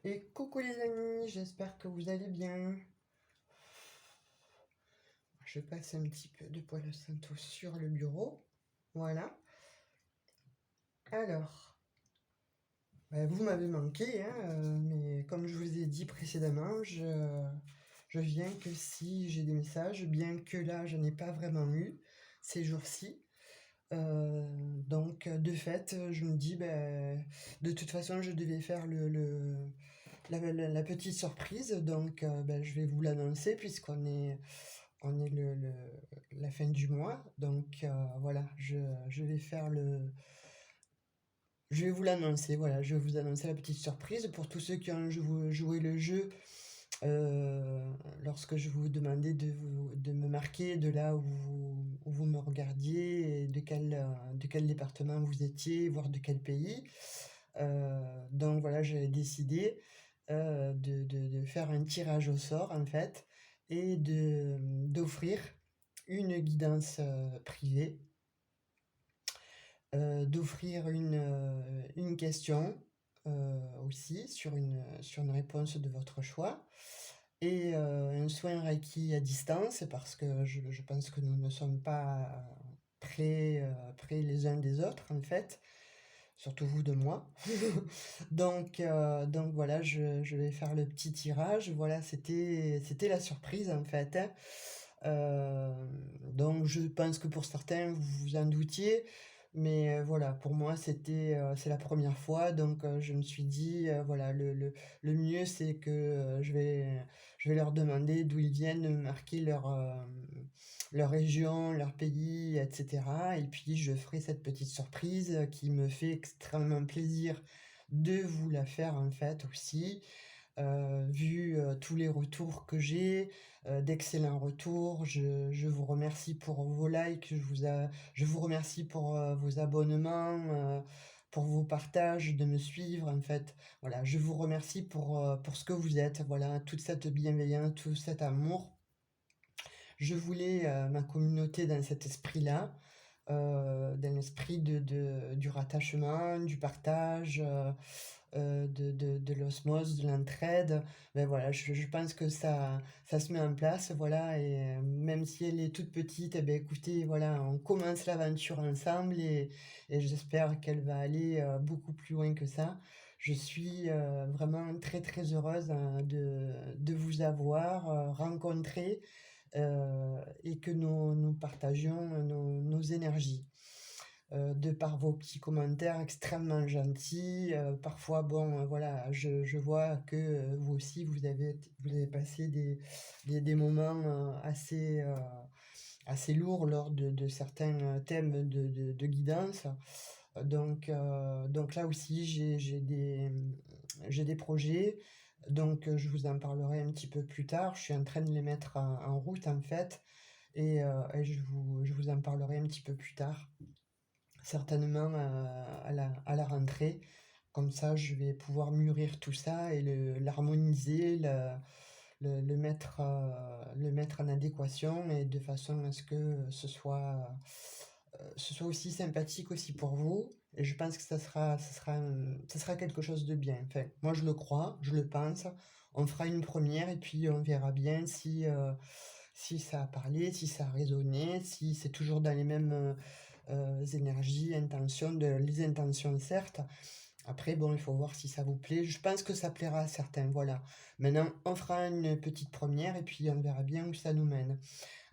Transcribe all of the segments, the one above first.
Et coucou les amis, j'espère que vous allez bien. Je passe un petit peu de Palo Santo sur le bureau. Voilà. Alors, vous m'avez manqué, hein, mais comme je vous ai dit précédemment, je viens que si j'ai des messages, bien que là, je n'ai pas vraiment eu ces jours-ci. Donc, de fait, je me dis, de toute façon, je devais faire la petite surprise, donc je vais vous l'annoncer puisqu'on est la fin du mois. Donc voilà, je vais faire je vais vous l'annoncer, voilà, je vais vous annoncer la petite surprise pour tous ceux qui ont joué le jeu. Lorsque je vous demandais de me marquer de là où vous me regardiez et de quel département vous étiez, voire de quel pays. Donc voilà, j'ai décidé de faire un tirage au sort en fait et d'offrir une guidance privée, d'offrir une question aussi sur une réponse de votre choix et un soin Reiki à distance parce que je pense que nous ne sommes pas près les uns des autres en fait, surtout vous de moi. Donc voilà, je vais faire le petit tirage. Voilà, c'était la surprise en fait, hein. Euh, donc je pense que pour certains, vous vous en doutiez, mais voilà, pour moi, c'est la première fois. Donc je me suis dit, voilà, le mieux, c'est que je vais leur demander d'où ils viennent, de me marquer leur région, leur pays, etc. Et puis je ferai cette petite surprise qui me fait extrêmement plaisir de vous la faire en fait aussi. Vu tous les retours que j'ai, d'excellents retours, je vous remercie pour vos likes, je vous remercie pour vos abonnements, pour vos partages, de me suivre en fait. Voilà, je vous remercie pour ce que vous êtes, voilà, toute cette bienveillance, tout cet amour. Je voulais ma communauté dans cet esprit-là, dans l'esprit du rattachement, du partage, de l'osmose, de l'entraide. Ben voilà, je pense que ça se met en place, voilà, et même si elle est toute petite, eh ben écoutez, voilà, on commence l'aventure ensemble et j'espère qu'elle va aller beaucoup plus loin que ça. Je suis vraiment très très heureuse de vous avoir rencontré et que nous partagions nos énergies. De par vos petits commentaires extrêmement gentils, parfois, bon, voilà, je vois que vous aussi, vous avez passé des moments assez lourds lors de certains thèmes de guidance. Donc là aussi, j'ai des projets. Donc je vous en parlerai un petit peu plus tard. Je suis en train de les mettre en route en fait. Et je vous en parlerai un petit peu plus tard, certainement à la rentrée. Comme ça, je vais pouvoir mûrir tout ça et l'harmoniser, le mettre en adéquation et de façon à ce que ce soit aussi sympathique aussi pour vous. Et je pense que ça sera quelque chose de bien. Enfin, moi, je le crois, je le pense. On fera une première et puis on verra bien si ça a parlé, si ça a résonné, si c'est toujours dans les mêmes énergies, intentions, les intentions certes. Après, bon, il faut voir si ça vous plaît. Je pense que ça plaira à certains, voilà. Maintenant, on fera une petite première et puis on verra bien où ça nous mène.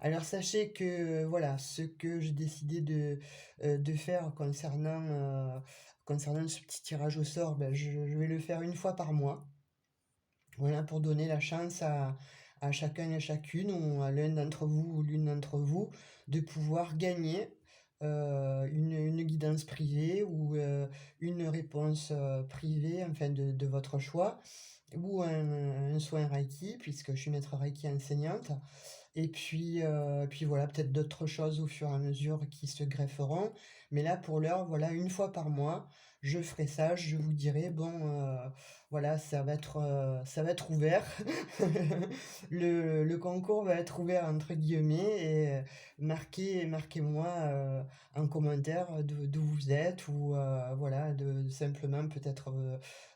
Alors sachez que voilà, ce que j'ai décidé de faire concernant ce petit tirage au sort, je vais le faire une fois par mois. Voilà, pour donner la chance à chacun et chacune, ou à l'un d'entre vous ou l'une d'entre vous, de pouvoir gagner une guidance privée ou une réponse privée, enfin de votre choix, ou un soin Reiki, puisque je suis maître Reiki enseignante. Et puis voilà, peut-être d'autres choses au fur et à mesure qui se grefferont. Mais là, pour l'heure, voilà, une fois par mois, je ferai ça, je vous dirai, bon, voilà, ça va être ouvert. Le concours va être ouvert entre guillemets et marquez-moi en commentaire d'où vous êtes ou voilà, de simplement peut-être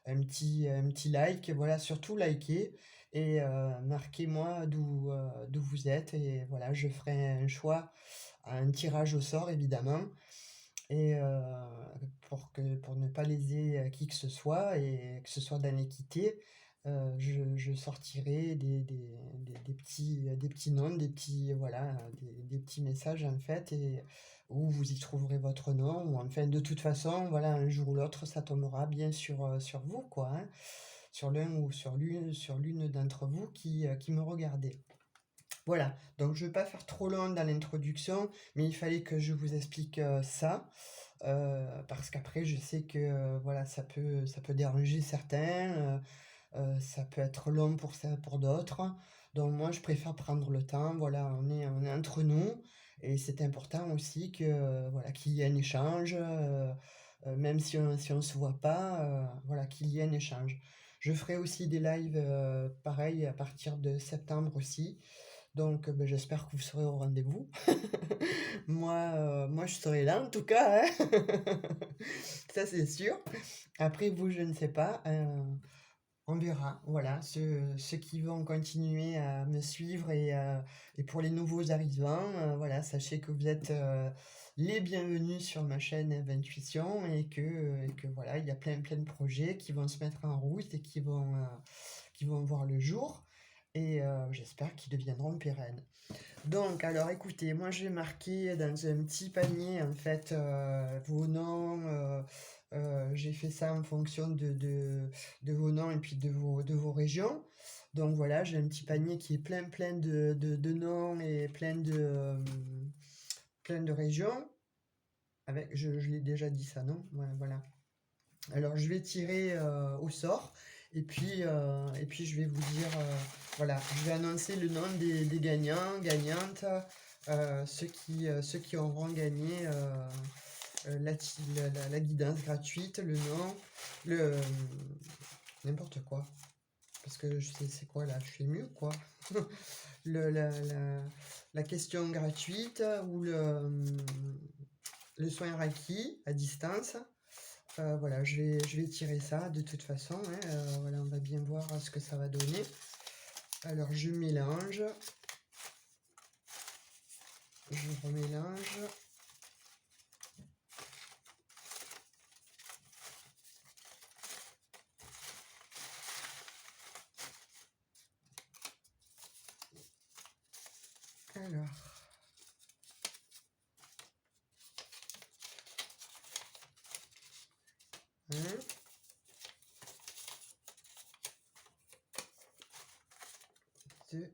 un petit like, voilà, surtout likez et marquez-moi d'où vous êtes et voilà, je ferai un choix, un tirage au sort évidemment et pour ne pas léser qui que ce soit et que ce soit dans l'équité, je sortirai des petits noms, des petits, voilà, des petits messages en fait, et où vous y trouverez votre nom, ou enfin de toute façon, voilà, un jour ou l'autre, ça tombera bien sur vous, quoi, hein, sur l'un ou sur l'une d'entre vous qui me regardez. Voilà, donc je ne vais pas faire trop long dans l'introduction, mais il fallait que je vous explique ça, parce qu'après je sais que voilà, ça peut déranger certains, ça peut être long pour ça, pour d'autres. Donc moi je préfère prendre le temps, voilà, on est entre nous, et c'est important aussi que voilà, qu'il y ait un échange, même si on se voit pas, voilà, qu'il y ait un échange. Je ferai aussi des lives pareil à partir de septembre aussi. Donc, ben, j'espère que vous serez au rendez-vous. Moi, je serai là en tout cas, hein. Ça, c'est sûr. Après, vous, je ne sais pas. On verra. Voilà, ceux qui vont continuer à me suivre et pour les nouveaux arrivants, voilà, sachez que vous êtes les bienvenus sur ma chaîne Intuition et que voilà, il y a plein de projets qui vont se mettre en route et qui vont voir le jour. Et j'espère qu'ils deviendront pérennes. Donc, alors écoutez, moi j'ai marqué dans un petit panier en fait vos noms. J'ai fait ça en fonction de vos noms et puis de vos régions. Donc voilà, j'ai un petit panier qui est plein de noms et plein de régions. Je l'ai déjà dit ça, non? Ouais, voilà. Alors je vais tirer au sort et puis je vais vous dire, voilà, je vais annoncer le nom des gagnants, gagnantes, ceux qui auront gagné la guidance gratuite, le nom, le n'importe quoi. Parce que je sais c'est quoi là, je suis mieux quoi. Le, la question gratuite ou le soin Reiki à distance. Voilà, je vais tirer ça de toute façon, hein, voilà, on va bien voir ce que ça va donner. Alors je mélange, je remélange. Alors, 1, 2,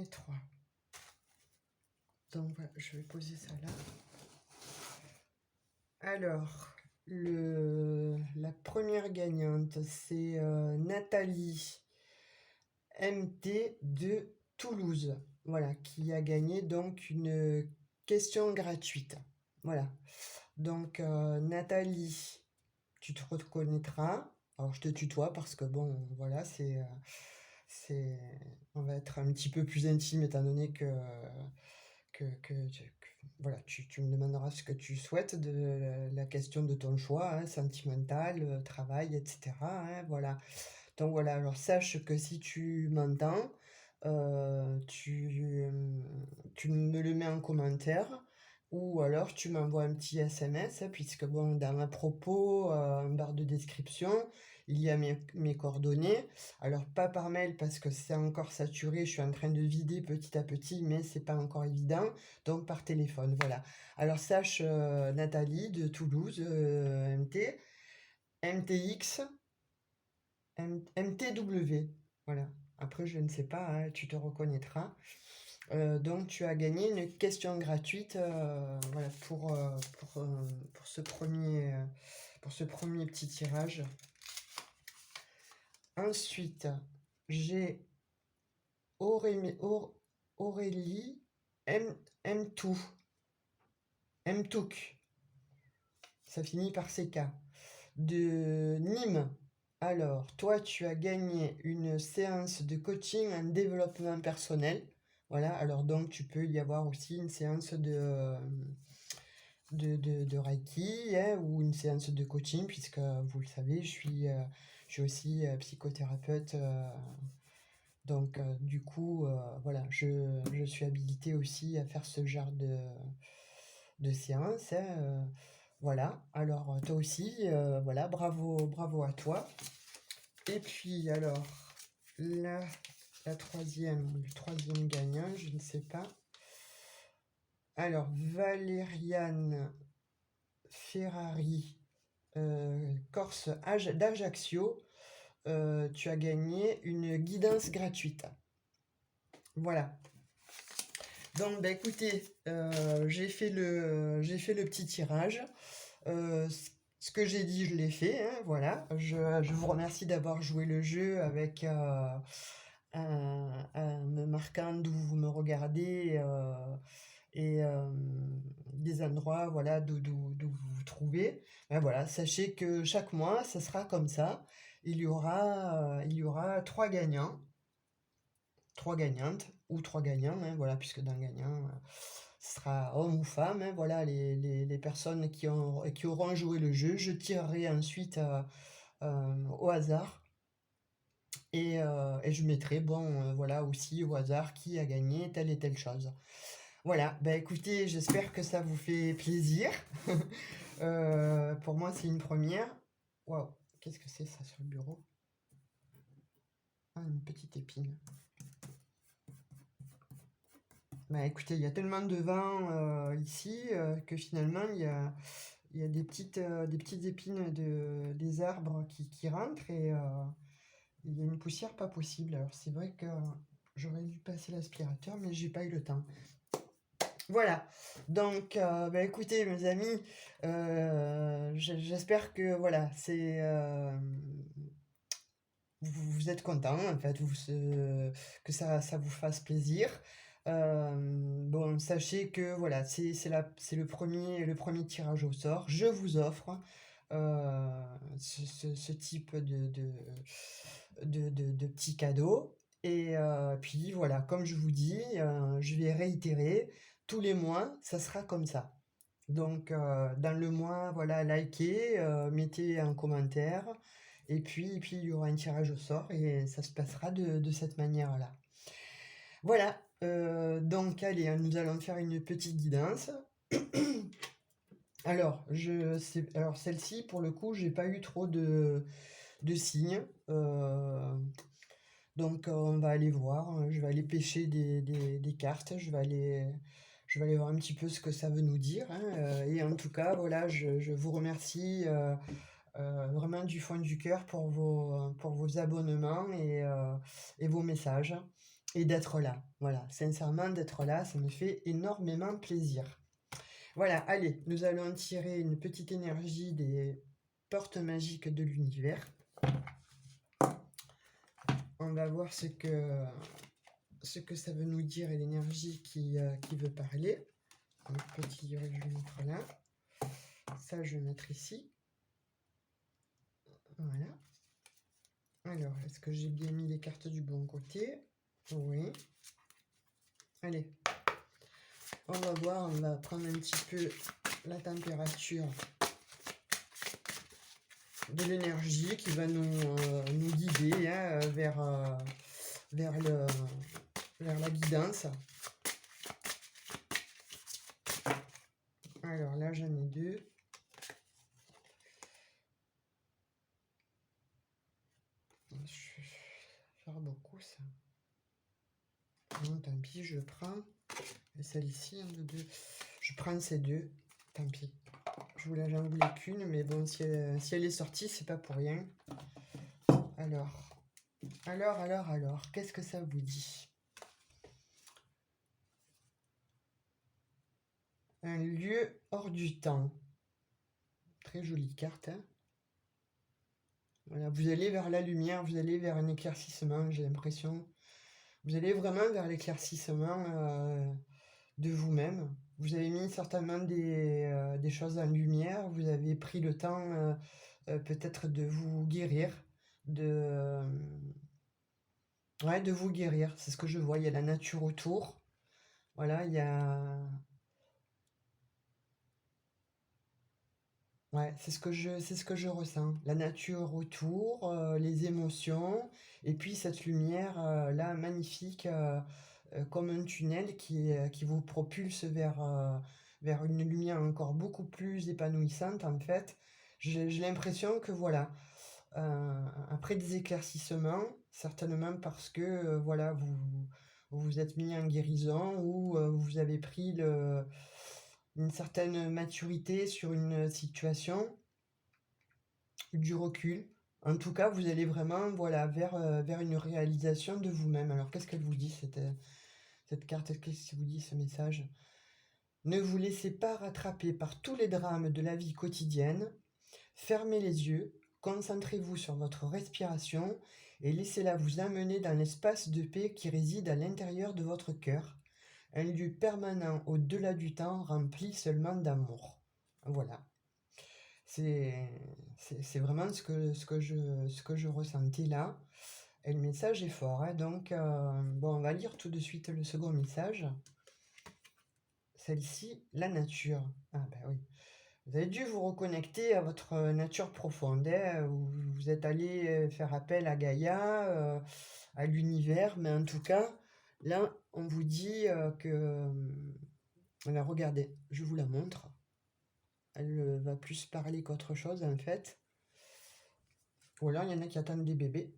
3. Donc voilà, je vais poser ça là. Alors, la première gagnante, c'est Nathalie MT de Toulouse, voilà, qui a gagné donc une question gratuite. Voilà. Donc, Nathalie, tu te reconnaîtras. Alors, je te tutoie parce que bon, voilà, c'est, on va être un petit peu plus intime étant donné voilà, tu me demanderas ce que tu souhaites de la question de ton choix, hein, sentimental, travail, etc., hein, voilà. Donc voilà, alors sache que si tu m'entends, tu me le mets en commentaire ou alors tu m'envoies un petit SMS, hein, puisque bon, dans ma propos, en barre de description, il y a mes coordonnées. Alors pas par mail parce que c'est encore saturé, je suis en train de vider petit à petit, mais c'est pas encore évident, donc par téléphone, voilà. Alors sache, Nathalie de Toulouse, MT, MTX, MTW, voilà. Après, je ne sais pas, hein, tu te reconnaîtras. Donc, tu as gagné une question gratuite, voilà, pour ce pour ce premier petit tirage. Ensuite, j'ai Aurélie M2. Mtouk. Ça finit par CK. De Nîmes. Alors, toi, tu as gagné une séance de coaching en développement personnel. Voilà, alors donc tu peux y avoir aussi une séance de Reiki, hein, ou une séance de coaching, puisque vous le savez, je suis aussi psychothérapeute. Donc, du coup, voilà, je suis habilitée aussi à faire ce genre de séance, hein, voilà, alors toi aussi, voilà, bravo à toi. Et puis, alors, là, le troisième gagnant, je ne sais pas. Alors, Valériane Ferrari, Corse d'Ajaccio, tu as gagné une guidance gratuite. Voilà. Donc, bah, écoutez, j'ai fait le petit tirage. Ce que j'ai dit, je l'ai fait, hein, voilà. Je vous remercie d'avoir joué le jeu avec me marquant d'où vous me regardez, et des endroits, voilà, d'où vous vous trouvez. Ben voilà, sachez que chaque mois, ça sera comme ça. Il y aura 3 gagnantes ou 3 gagnants, hein, voilà, puisque d'un gagnant, ce sera homme ou femme, hein, voilà, les personnes qui auront joué le jeu. Je tirerai ensuite au hasard, et je mettrai, bon, voilà, aussi au hasard qui a gagné telle et telle chose. Voilà, bah écoutez, j'espère que ça vous fait plaisir. Pour moi, c'est une première. Waouh, qu'est-ce que c'est ça sur le bureau? Ah, une petite épine. Bah écoutez, il y a tellement de vent ici, que finalement il y a des petites épines des arbres qui rentrent, et il y a une poussière pas possible. Alors c'est vrai que j'aurais dû passer l'aspirateur, mais j'ai pas eu le temps. Voilà, donc bah écoutez mes amis, j'espère que voilà, vous êtes contents, en fait, que ça vous fasse plaisir. Bon, sachez que voilà, c'est le premier tirage au sort. Je vous offre ce type de petits cadeaux. Et puis voilà, comme je vous dis, je vais réitérer, tous les mois, ça sera comme ça. Donc, dans le mois, voilà, likez, mettez un commentaire, et puis il y aura un tirage au sort, et ça se passera de cette manière-là. Voilà, donc allez, hein, nous allons faire une petite guidance. Alors, celle-ci, pour le coup, j'ai pas eu trop de signes. Donc, on va aller voir. Je vais aller pêcher des cartes. Je vais aller voir un petit peu ce que ça veut nous dire, hein. Et en tout cas, voilà, je vous remercie vraiment du fond du cœur pour vos abonnements, et vos messages, et d'être là. Voilà, sincèrement, d'être là, ça me fait énormément plaisir. Voilà, allez, nous allons tirer une petite énergie des portes magiques de l'univers. On va voir ce que ça veut nous dire, et l'énergie qui veut parler. Un petit, je vais mettre là. Ça, je vais mettre ici. Voilà. Alors, est-ce que j'ai bien mis les cartes du bon côté? Oui. Allez. On va voir, on va prendre un petit peu la température de l'énergie qui va nous guider, hein, vers la guidance. Alors là, j'en ai 2. Je vais faire beaucoup, ça. Non, tant pis, je prends celle-ci, 1, 2, 2. Je prends ces 2, tant pis. J'en voulais qu'une, mais bon, si elle est sortie, c'est pas pour rien. Alors, qu'est-ce que ça vous dit? Un lieu hors du temps. Très jolie carte, hein. Voilà, vous allez vers la lumière, vous allez vers un éclaircissement, j'ai l'impression. Vous allez vraiment vers l'éclaircissement de vous-même. Vous avez mis certainement des choses en lumière, vous avez pris le temps peut-être de vous guérir, de, ouais, de vous guérir. C'est ce que je vois, il y a la nature autour. Voilà, il y a... Ouais, c'est ce que je ressens. La nature autour, les émotions, et puis cette lumière là, magnifique, comme un tunnel qui vous propulse vers une lumière encore beaucoup plus épanouissante, en fait. J'ai l'impression que voilà, après des éclaircissements, certainement parce que voilà, vous vous êtes mis en guérison ou vous avez pris une certaine maturité sur une situation, du recul. En tout cas, vous allez vraiment voilà, vers une réalisation de vous-même. Alors, qu'est-ce qu'elle vous dit, cette carte? Qu'est-ce qu'elle vous dit, ce message? Ne vous laissez pas rattraper par tous les drames de la vie quotidienne. Fermez les yeux, concentrez-vous sur votre respiration et laissez-la vous amener dans l'espace de paix qui réside à l'intérieur de votre cœur, un lieu permanent au-delà du temps rempli seulement d'amour. Voilà. C'est c'est vraiment ce que je ressentais là. Et le message est fort, hein. Donc, bon, on va lire tout de suite le second message. Celle-ci, la nature. Ah ben oui. Vous avez dû vous reconnecter à votre nature profonde, hein. Vous êtes allé faire appel à Gaïa, à l'univers, mais en tout cas, là, on vous dit que... alors, regardez, je vous la montre. Elle va plus parler qu'autre chose, en fait. Ou alors, il y en a qui attendent des bébés.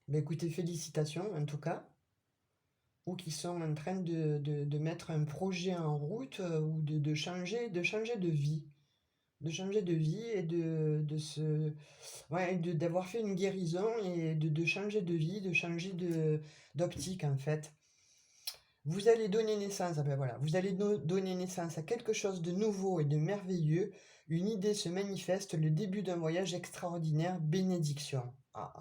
Ben, écoutez, félicitations, en tout cas. Ou qui sont en train de mettre un projet en route ou de changer de vie. De changer de vie et de se... Ouais, d'avoir fait une guérison et de changer de vie, de changer d'optique, en fait. Vous allez donner naissance, ah ben voilà, vous allez donner naissance à quelque chose de nouveau et de merveilleux. Une idée se manifeste, le début d'un voyage extraordinaire, bénédiction. Ben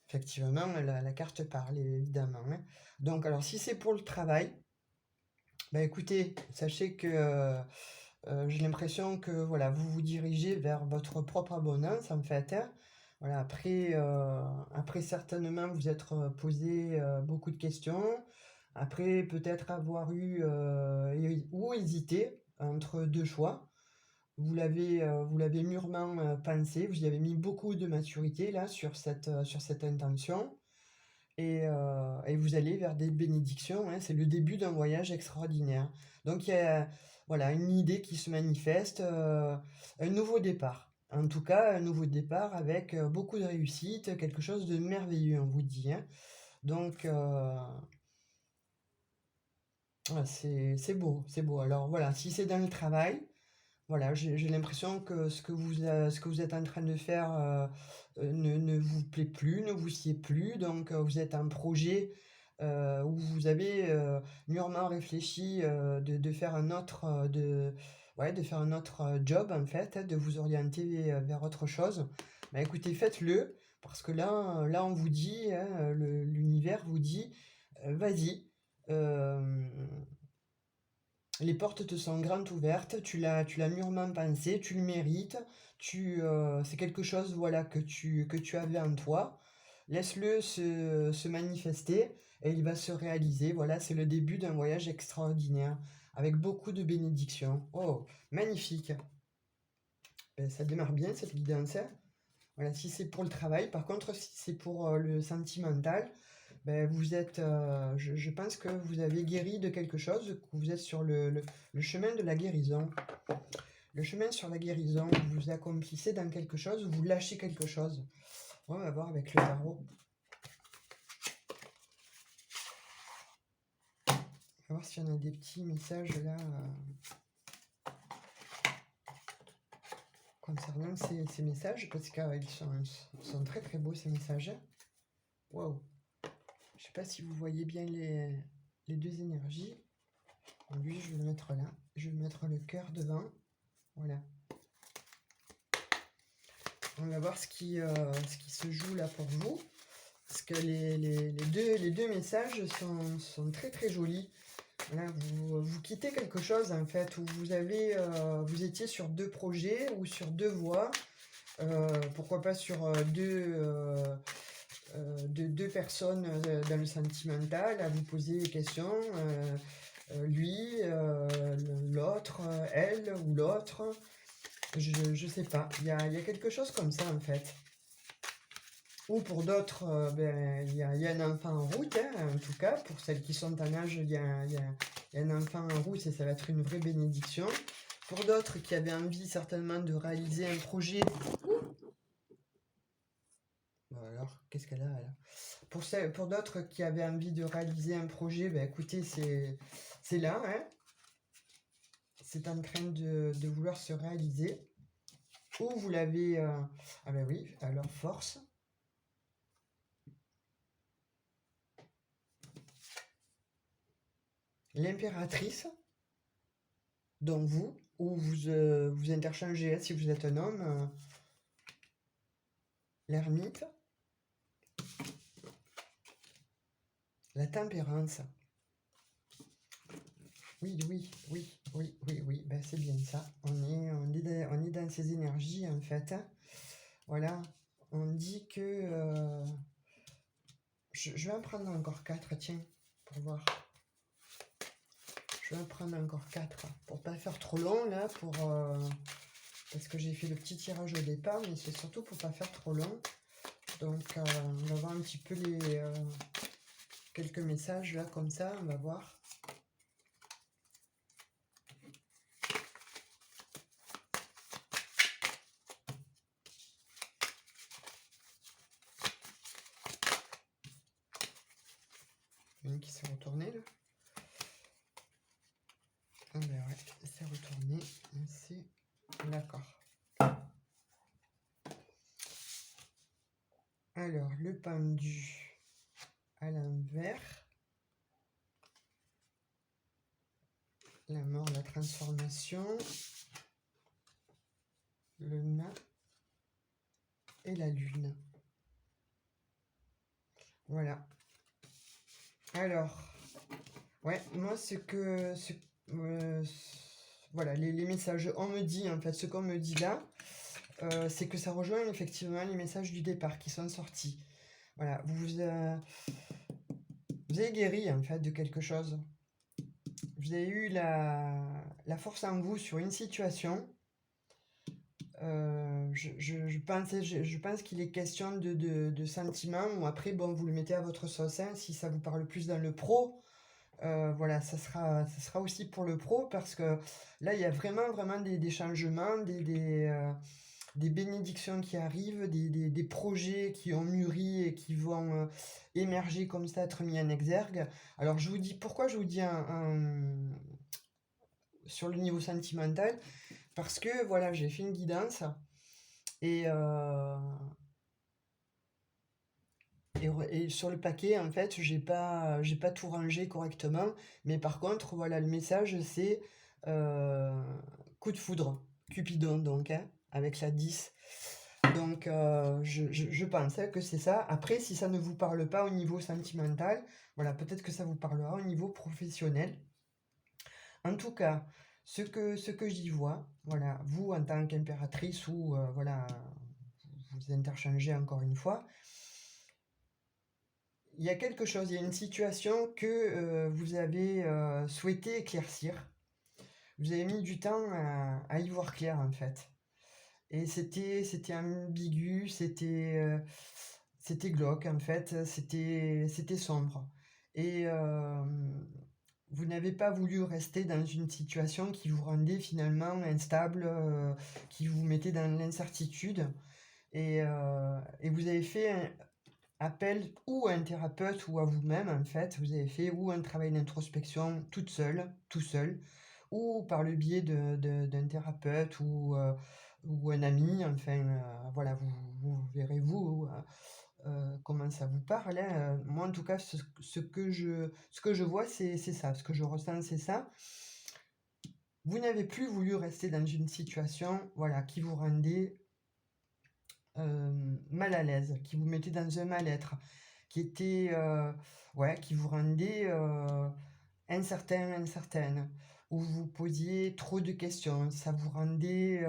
effectivement, la carte parle, évidemment, hein. Donc, alors, si c'est pour le travail, bah écoutez, sachez que j'ai l'impression que voilà, vous vous dirigez vers votre propre abondance, en fait, hein. Voilà, après certainement vous êtes posé beaucoup de questions. Après, peut-être avoir eu ou hésité entre deux choix. Vous l'avez mûrement pensé, vous y avez mis beaucoup de maturité là sur cette intention et vous allez vers des bénédictions, hein, c'est le début d'un voyage extraordinaire. Donc il y a voilà, une idée qui se manifeste, un nouveau départ. En tout cas, un nouveau départ avec beaucoup de réussite, quelque chose de merveilleux, on vous dit, hein. Donc, ouais, c'est beau, c'est beau. Alors voilà, si c'est dans le travail, voilà, j'ai l'impression que ce que vous êtes en train de faire ne vous plaît plus, ne vous sied plus. Donc, vous êtes un projet où vous avez mûrement réfléchi de faire un autre, ouais, de faire un autre job, en fait, hein, de vous orienter vers autre chose. Bah, écoutez, faites-le, parce que là, on vous dit, hein, l'univers vous dit, vas-y. euh, les portes te sont grandes ouvertes, tu l'as mûrement pensé, tu le mérites, c'est quelque chose voilà, que tu avais en toi. Laisse-le se manifester et il va se réaliser. Voilà, c'est le début d'un voyage extraordinaire avec beaucoup de bénédictions. Oh, magnifique. Ben, ça démarre bien cette guidance, hein. Voilà, si c'est pour le travail, par contre, si c'est pour le sentimental, ben, je pense que vous avez guéri de quelque chose, que vous êtes sur le chemin de la guérison. Le chemin sur la guérison, vous accomplissez dans quelque chose, vous lâchez quelque chose. On va voir avec le tarot. On va voir s'il y en a des petits messages là concernant ces messages, parce qu'ils sont très très beaux ces messages. Waouh! Je sais pas si vous voyez bien les deux énergies. Lui, je vais le mettre là. Je vais mettre le cœur devant. Voilà. On va voir ce qui se joue là pour vous. Parce que les deux messages sont très très jolis. Là, vous quittez quelque chose en fait, où vous étiez sur deux projets ou sur deux voies. Pourquoi pas sur deux personnes dans le sentimental à vous poser des questions. Lui, l'autre, elle ou l'autre. Je sais pas. Il y a quelque chose comme ça en fait. Ou pour d'autres, il y a un enfant en route, hein, en tout cas. Pour celles qui sont en âge, il y a un enfant en route et ça va être une vraie bénédiction. Pour d'autres qui avaient envie certainement de réaliser un projet. Bon, alors, qu'est-ce qu'elle a là? Pour d'autres qui avaient envie de réaliser un projet, ben écoutez, c'est là, hein. C'est en train de vouloir se réaliser. Ou vous l'avez... ah ben oui, alors force. L'impératrice, donc vous, ou vous interchangez, hein, si vous êtes un homme, l'ermite, la tempérance. Oui, oui, oui, oui, oui, oui, ben c'est bien ça. On est dans ces énergies, en fait, hein. Voilà, on dit que... je vais en prendre encore 4, tiens, pour voir. Je vais en prendre encore 4, pour pas faire trop long, là, parce que j'ai fait le petit tirage au départ, mais c'est surtout pour pas faire trop long. Donc, on va voir un petit peu quelques messages, là, comme ça, on va voir. Une qui s'est retournée, là. Ah ben ouais, c'est retourné, c'est... D'accord. Alors, le pendu à l'envers. La mort, la transformation. Le nain. Et la lune. Voilà. Alors, ouais, moi, voilà, les messages, on me dit, en fait, ce qu'on me dit là, c'est que ça rejoint effectivement les messages du départ qui sont sortis. Voilà, vous avez guéri, en fait, de quelque chose. Vous avez eu la force en vous sur une situation. Je pense qu'il est question de sentiments, ou après, bon, vous le mettez à votre sauce, hein, si ça vous parle plus dans le pro. Voilà, ça sera aussi pour le pro, parce que là, il y a vraiment, vraiment des changements, des bénédictions qui arrivent, des projets qui ont mûri et qui vont émerger comme ça, être mis en exergue. Alors, pourquoi je vous dis sur le niveau sentimental? Parce que, voilà, j'ai fait une guidance et, et sur le paquet, en fait, j'ai pas tout rangé correctement. Mais par contre, voilà, le message, c'est coup de foudre, Cupidon, donc, hein, avec la 10. Donc, je pense, hein, que c'est ça. Après, si ça ne vous parle pas au niveau sentimental, voilà, peut-être que ça vous parlera au niveau professionnel. En tout cas, ce que j'y vois, voilà, vous en tant qu'impératrice, ou voilà, vous interchangez encore une fois, il y a quelque chose, il y a une situation que vous avez souhaité éclaircir. Vous avez mis du temps à y voir clair, en fait. Et c'était ambigu, c'était glauque, en fait, c'était sombre. Et vous n'avez pas voulu rester dans une situation qui vous rendait finalement instable, qui vous mettait dans l'incertitude. Et vous avez fait appel ou à un thérapeute ou à vous-même, en fait. Vous avez fait ou un travail d'introspection toute seule, tout seul, ou par le biais d'un thérapeute ou un ami. Enfin, voilà, vous verrez vous comment ça vous parle, hein. Moi, en tout cas, ce que je vois, c'est ça. Ce que je ressens, c'est ça. Vous n'avez plus voulu rester dans une situation, voilà, qui vous rendait mal à l'aise, qui vous mettait dans un mal-être, qui était, ouais, qui vous rendait, incertain, incertaine, où vous posiez trop de questions, ça vous rendait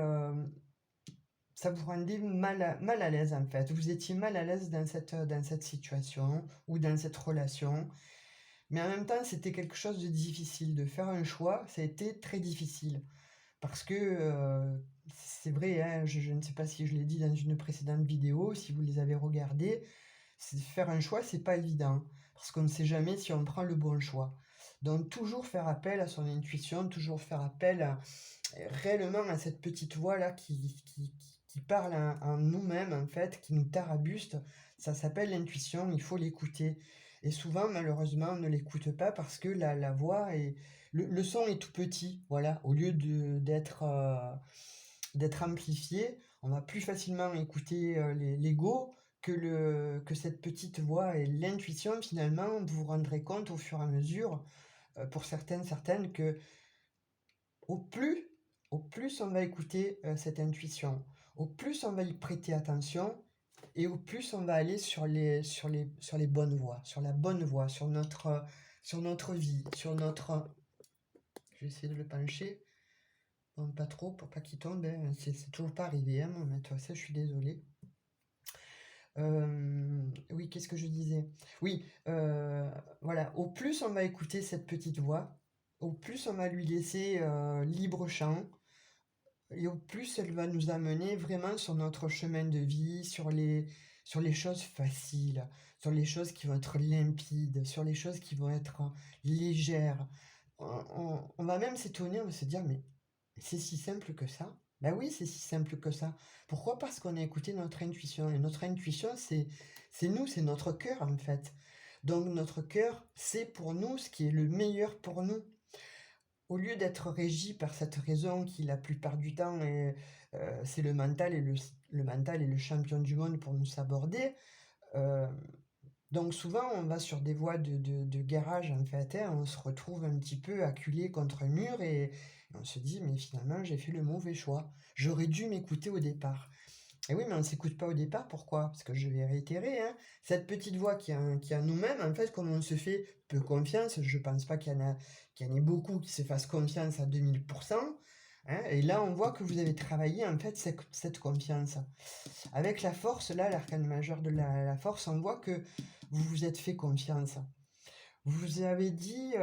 mal à l'aise, en fait. Vous étiez mal à l'aise dans cette situation ou dans cette relation. Mais en même temps, c'était quelque chose de difficile. De faire un choix, ça a été très difficile. Parce que c'est vrai, hein, je ne sais pas si je l'ai dit dans une précédente vidéo, si vous les avez regardées, faire un choix, c'est pas évident. Parce qu'on ne sait jamais si on prend le bon choix. Donc toujours faire appel à son intuition, toujours faire appel réellement à cette petite voix-là qui parle en nous-mêmes, en fait, qui nous tarabuste. Ça s'appelle l'intuition, il faut l'écouter. Et souvent, malheureusement, on ne l'écoute pas parce que la voix est... Le son est tout petit, voilà. Au lieu d'être amplifié, on va plus facilement écouter l'ego que cette petite voix. Et l'intuition, finalement, vous vous rendrez compte au fur et à mesure, pour certaines, que au plus, au plus on va écouter cette intuition, au plus on va y prêter attention et au plus on va aller sur les bonnes voies, sur la bonne voie, sur notre vie, sur notre... Je vais essayer de le pencher, bon, pas trop pour pas qu'il tombe, hein. C'est toujours pas arrivé, hein, mais toi ça je suis désolée. Oui, qu'est-ce que je disais? Oui, voilà, au plus on va écouter cette petite voix, au plus on va lui laisser libre champ, et au plus elle va nous amener vraiment sur notre chemin de vie, sur les choses faciles, sur les choses qui vont être limpides, sur les choses qui vont être légères. On va même s'étonner, on va se dire, mais c'est si simple que ça? Ben oui, c'est si simple que ça. Pourquoi? Parce qu'on a écouté notre intuition. Et notre intuition, c'est nous, c'est notre cœur en fait. Donc notre cœur, c'est pour nous ce qui est le meilleur pour nous. Au lieu d'être régi par cette raison qui, la plupart du temps, c'est le mental et le mental est le champion du monde pour nous saborder. euh, donc souvent, on va sur des voies de garage, en fait, hein, on se retrouve un petit peu acculé contre un mur et on se dit, mais finalement, j'ai fait le mauvais choix. J'aurais dû m'écouter au départ. Et oui, mais on ne s'écoute pas au départ, pourquoi? Parce que je vais réitérer, hein, cette petite voix qui est en nous-mêmes, en fait, comme on se fait peu confiance, je pense pas qu'il y en ait beaucoup qui se fassent confiance à 2000%, hein, et là, on voit que vous avez travaillé, en fait, cette confiance. Avec la force, là, l'arcane majeur de la force, on voit que vous vous êtes fait confiance. Vous avez dit,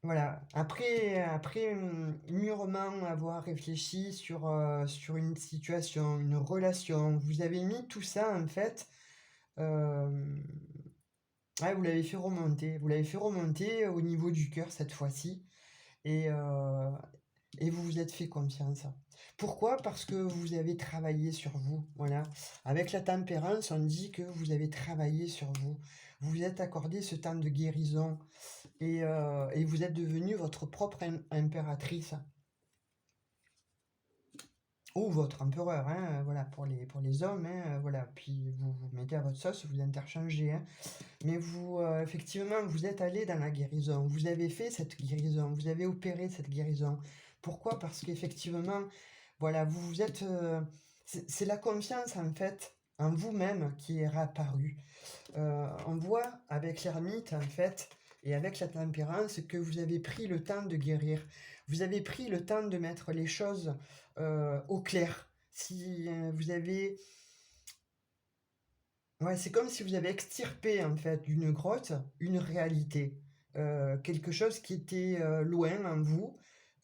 voilà, après mûrement avoir réfléchi sur une situation, une relation, vous avez mis tout ça en fait, euh, ouais, vous l'avez fait remonter au niveau du cœur cette fois-ci, et, euh, et vous vous êtes fait confiance. Pourquoi? Parce que vous avez travaillé sur vous, voilà. Avec la tempérance, on dit que vous avez travaillé sur vous. Vous vous êtes accordé ce temps de guérison et vous êtes devenue votre propre impératrice ou votre empereur, hein, voilà, pour les hommes, hein, voilà. Puis vous mettez à votre sauce, vous interchangez, hein. Mais vous, effectivement, vous êtes allé dans la guérison, vous avez fait cette guérison, vous avez opéré cette guérison. Pourquoi? Parce qu'effectivement, voilà, vous vous êtes, c'est la confiance en fait en vous-même qui est réapparue. On voit avec l'ermite, en fait, et avec la tempérance, que vous avez pris le temps de guérir. Vous avez pris le temps de mettre les choses au clair. Si vous avez... Ouais, c'est comme si vous avez extirpé, en fait, d'une grotte, une réalité. Quelque chose qui était loin en vous,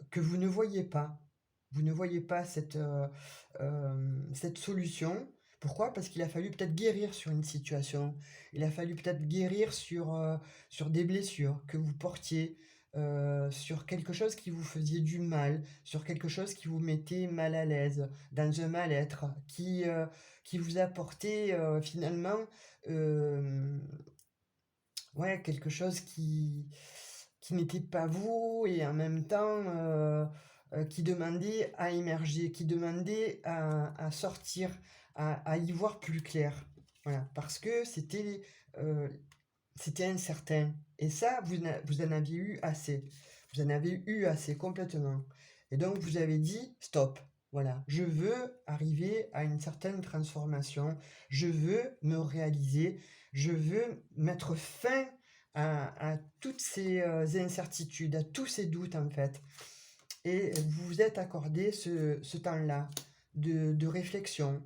que vous ne voyez pas. Vous ne voyez pas cette solution. Pourquoi? Parce qu'il a fallu peut-être guérir sur une situation. Il a fallu peut-être guérir sur des blessures que vous portiez, sur quelque chose qui vous faisait du mal, sur quelque chose qui vous mettait mal à l'aise, dans un mal-être, qui vous apportait finalement euh, ouais, quelque chose qui n'était pas vous et en même temps qui demandait à émerger, qui demandait à sortir, à y voir plus clair. Voilà, parce que euh, c'était incertain. Et ça, vous en aviez eu assez. Vous en avez eu assez complètement. Et donc vous avez dit stop. Voilà, je veux arriver à une certaine transformation, je veux me réaliser, je veux mettre fin à toutes ces incertitudes, à tous ces doutes en fait. Et vous vous êtes accordé ce temps-là de réflexion.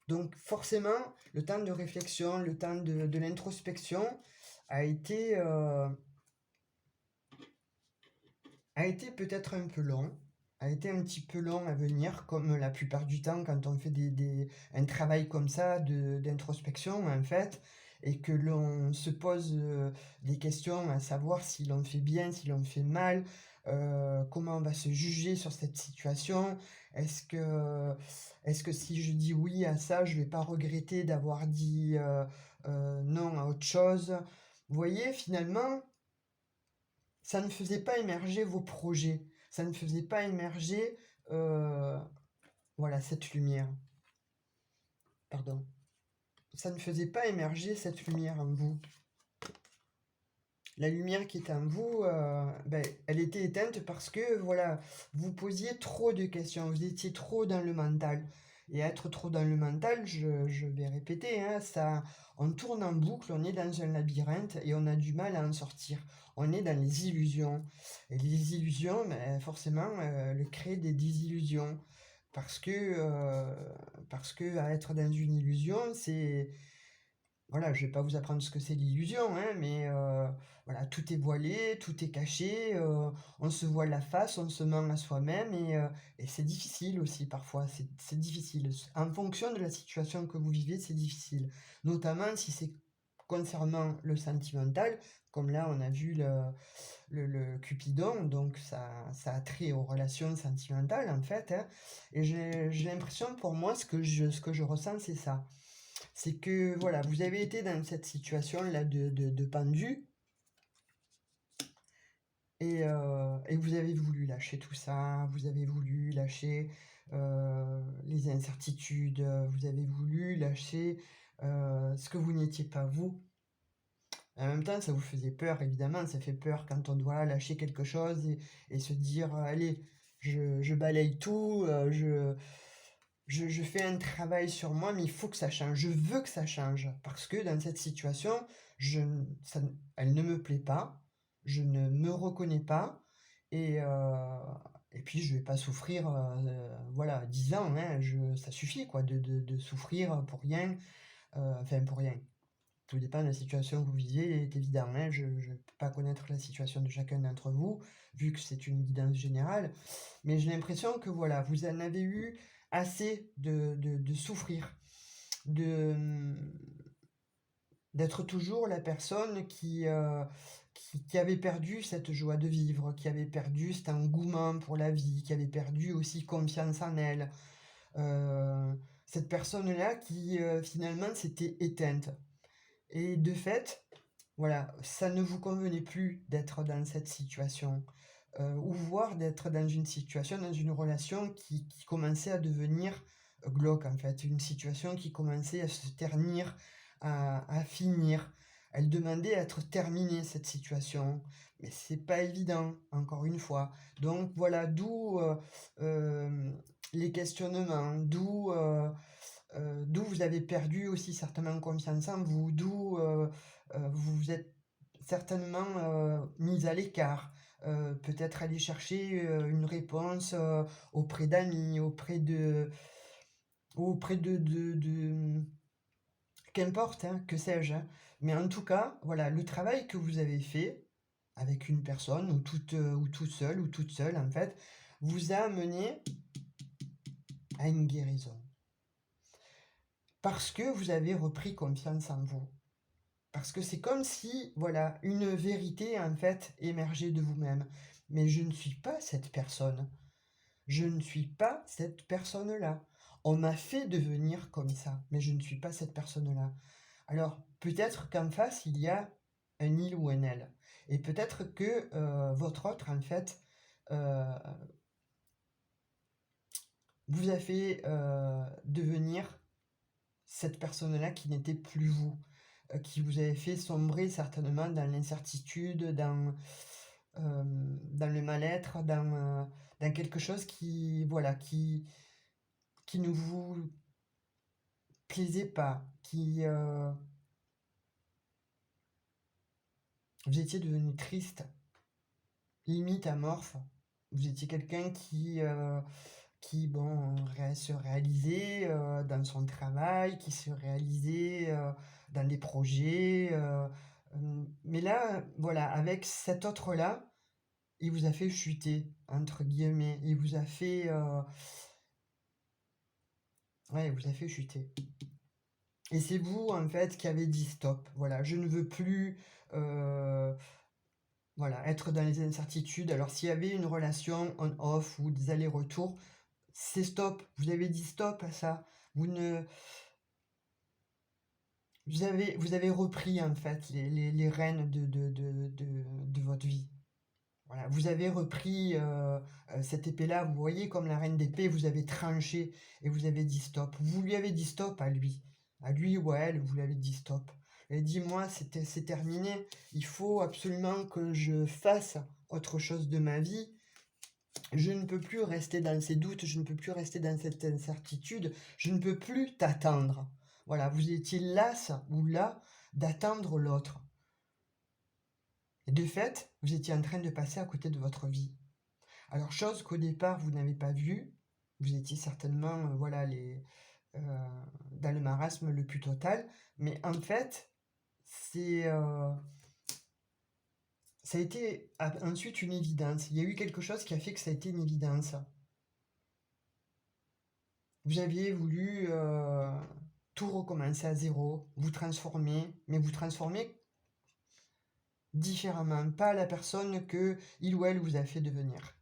Donc forcément, le temps de réflexion, le temps de l'introspection a été, euh, a été peut-être un peu long, a été un petit peu long à venir, comme la plupart du temps quand on fait un travail comme ça d'introspection en fait, et que l'on se pose des questions à savoir si l'on fait bien, si l'on fait mal, comment on va se juger sur cette situation, est-ce que, est-ce que si je dis oui à ça, je vais pas regretter d'avoir dit non à autre chose. Vous voyez, finalement, ça ne faisait pas émerger vos projets, ça ne faisait pas émerger, euh, voilà, cette lumière, pardon. Ça ne faisait pas émerger cette lumière en vous. La lumière qui est en vous, ben, elle était éteinte parce que, voilà, vous posiez trop de questions, vous étiez trop dans le mental. Et être trop dans le mental, je vais répéter, hein, ça, on tourne en boucle, on est dans un labyrinthe et on a du mal à en sortir. On est dans les illusions. Et les illusions, ben, forcément, le créent des désillusions. Parce que, euh, parce que à être dans une illusion, c'est voilà, je vais pas vous apprendre ce que c'est l'illusion, hein, mais voilà, tout est voilé, tout est caché, on se voile la face, on se ment à soi-même et c'est difficile aussi parfois, c'est difficile. En fonction de la situation que vous vivez, c'est difficile. Notamment si c'est concernant le sentimental, comme là on a vu le Cupidon, donc ça a trait aux relations sentimentales en fait, hein, et j'ai l'impression pour moi, ce que je ressens, c'est ça. C'est que voilà, vous avez été dans cette situation-là de pendu et vous avez voulu lâcher tout ça, vous avez voulu lâcher les incertitudes, vous avez voulu lâcher ce que vous n'étiez pas vous. En même temps, ça vous faisait peur, évidemment, ça fait peur quand on doit lâcher quelque chose et se dire, allez, je balaye tout, je fais un travail sur moi, mais il faut que ça change. Je veux que ça change. Parce que dans cette situation, je, ça, elle ne me plaît pas, je ne me reconnais pas, et, euh, et puis je vais pas souffrir, voilà, 10 ans, hein, ça suffit, quoi, de souffrir pour rien, enfin pour rien. Tout dépend de la situation que vous vivez, est évident, hein, je ne peux pas connaître la situation de chacun d'entre vous, vu que c'est une guidance générale, mais j'ai l'impression que voilà, vous en avez eu assez de souffrir, de, d'être toujours la personne qui avait perdu cette joie de vivre, qui avait perdu cet engouement pour la vie, qui avait perdu aussi confiance en elle. Euh, cette personne-là qui finalement s'était éteinte. Et de fait, voilà, ça ne vous convenait plus d'être dans cette situation, ou voire d'être dans une situation, dans une relation qui commençait à devenir glauque en fait, une situation qui commençait à se ternir, à finir. Elle demandait à être terminée cette situation, mais c'est pas évident, encore une fois. Donc voilà, d'où les questionnements, d'où vous avez perdu aussi certainement confiance en vous, d'où vous vous êtes certainement mis à l'écart. Peut-être aller chercher une réponse auprès d'amis, qu'importe, hein, que sais-je, hein. Mais en tout cas, voilà, le travail que vous avez fait avec une personne, ou tout seul, ou toute seule, en fait, vous a amené à une guérison. Parce que vous avez repris confiance en vous. Parce que c'est comme si, voilà, une vérité en fait émergeait de vous-même. Mais je ne suis pas cette personne. Je ne suis pas cette personne-là. On m'a fait devenir comme ça, mais je ne suis pas cette personne-là. Alors, peut-être qu'en face, il y a un il ou un elle. Et peut-être que votre autre, en fait, euh, vous a fait devenir cette personne-là qui n'était plus vous, qui vous avait fait sombrer certainement dans l'incertitude, dans le mal-être, dans quelque chose qui, voilà, qui ne vous plaisait pas, vous étiez devenu triste, limite amorphe. Vous étiez quelqu'un qui bon, se réalisait dans son travail, qui se réalisait dans des projets. Mais là, voilà, avec cet autre-là, il vous a fait chuter, entre guillemets. Il vous a fait... ouais, il vous a fait chuter. Et c'est vous, en fait, qui avez dit stop. Voilà, je ne veux plus voilà, être dans les incertitudes. Alors, s'il y avait une relation on-off ou des allers-retours, c'est stop. Vous avez dit stop à ça. Vous ne... Vous avez repris, en fait, les rênes de votre vie. Voilà, vous avez repris cette épée-là, vous voyez, comme la reine d'épée, vous avez tranché et vous avez dit stop. Vous lui avez dit stop à lui. À lui ou à elle, vous lui avez dit stop. Et dit, moi, c'est terminé. Il faut absolument que je fasse autre chose de ma vie. Je ne peux plus rester dans ces doutes, je ne peux plus rester dans cette incertitude, je ne peux plus t'attendre. Voilà, vous étiez las ou là d'attendre l'autre. Et de fait, vous étiez en train de passer à côté de votre vie. Alors, chose qu'au départ, vous n'avez pas vue, vous étiez certainement voilà, dans le marasme le plus total, mais en fait, ça a été ensuite une évidence. Il y a eu quelque chose qui a fait que ça a été une évidence. Vous aviez voulu tout recommencer à zéro, vous transformer, mais vous transformer différemment, pas la personne que il ou elle vous a fait devenir.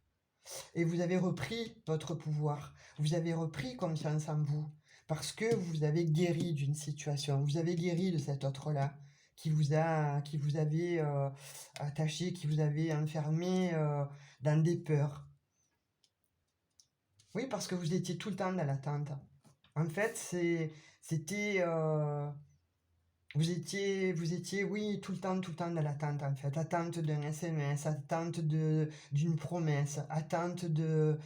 Et vous avez repris votre pouvoir, vous avez repris confiance en vous, parce que vous avez guéri d'une situation, vous avez guéri de cet autre-là, qui vous avait attaché, qui vous avait enfermé dans des peurs. Oui, parce que vous étiez tout le temps dans l'attente. En fait, c'était... vous étiez, oui, tout le temps dans l'attente, en fait. Attente d'un SMS, attente d'une promesse, attente d'un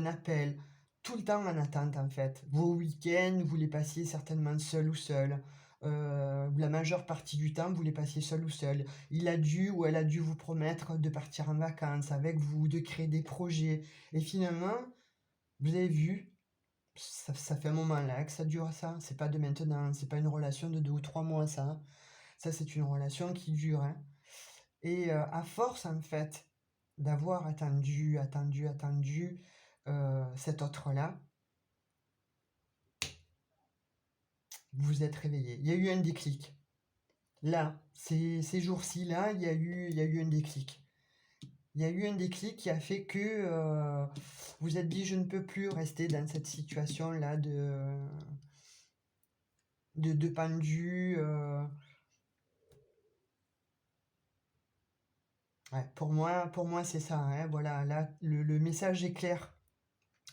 appel. Tout le temps en attente, en fait. Vos week-ends, vous les passiez certainement seul ou seul. La majeure partie du temps, vous les passiez seul ou seul. Il a dû ou elle a dû vous promettre de partir en vacances avec vous, de créer des projets. Et finalement, vous avez vu, ça fait un moment là que ça dure ça. C'est pas de maintenant, c'est pas une relation de 2 ou 3 mois ça. Ça c'est une relation qui dure. Hein. Et à force en fait d'avoir attendu cet autre-là, vous vous êtes réveillé. Il y a eu un déclic. Là, ces jours-ci là, il y a eu un déclic. Il y a eu un déclic qui a fait que vous êtes dit je ne peux plus rester dans cette situation-là de pendu. Ouais, pour moi c'est ça. Hein, voilà, là, le message est clair.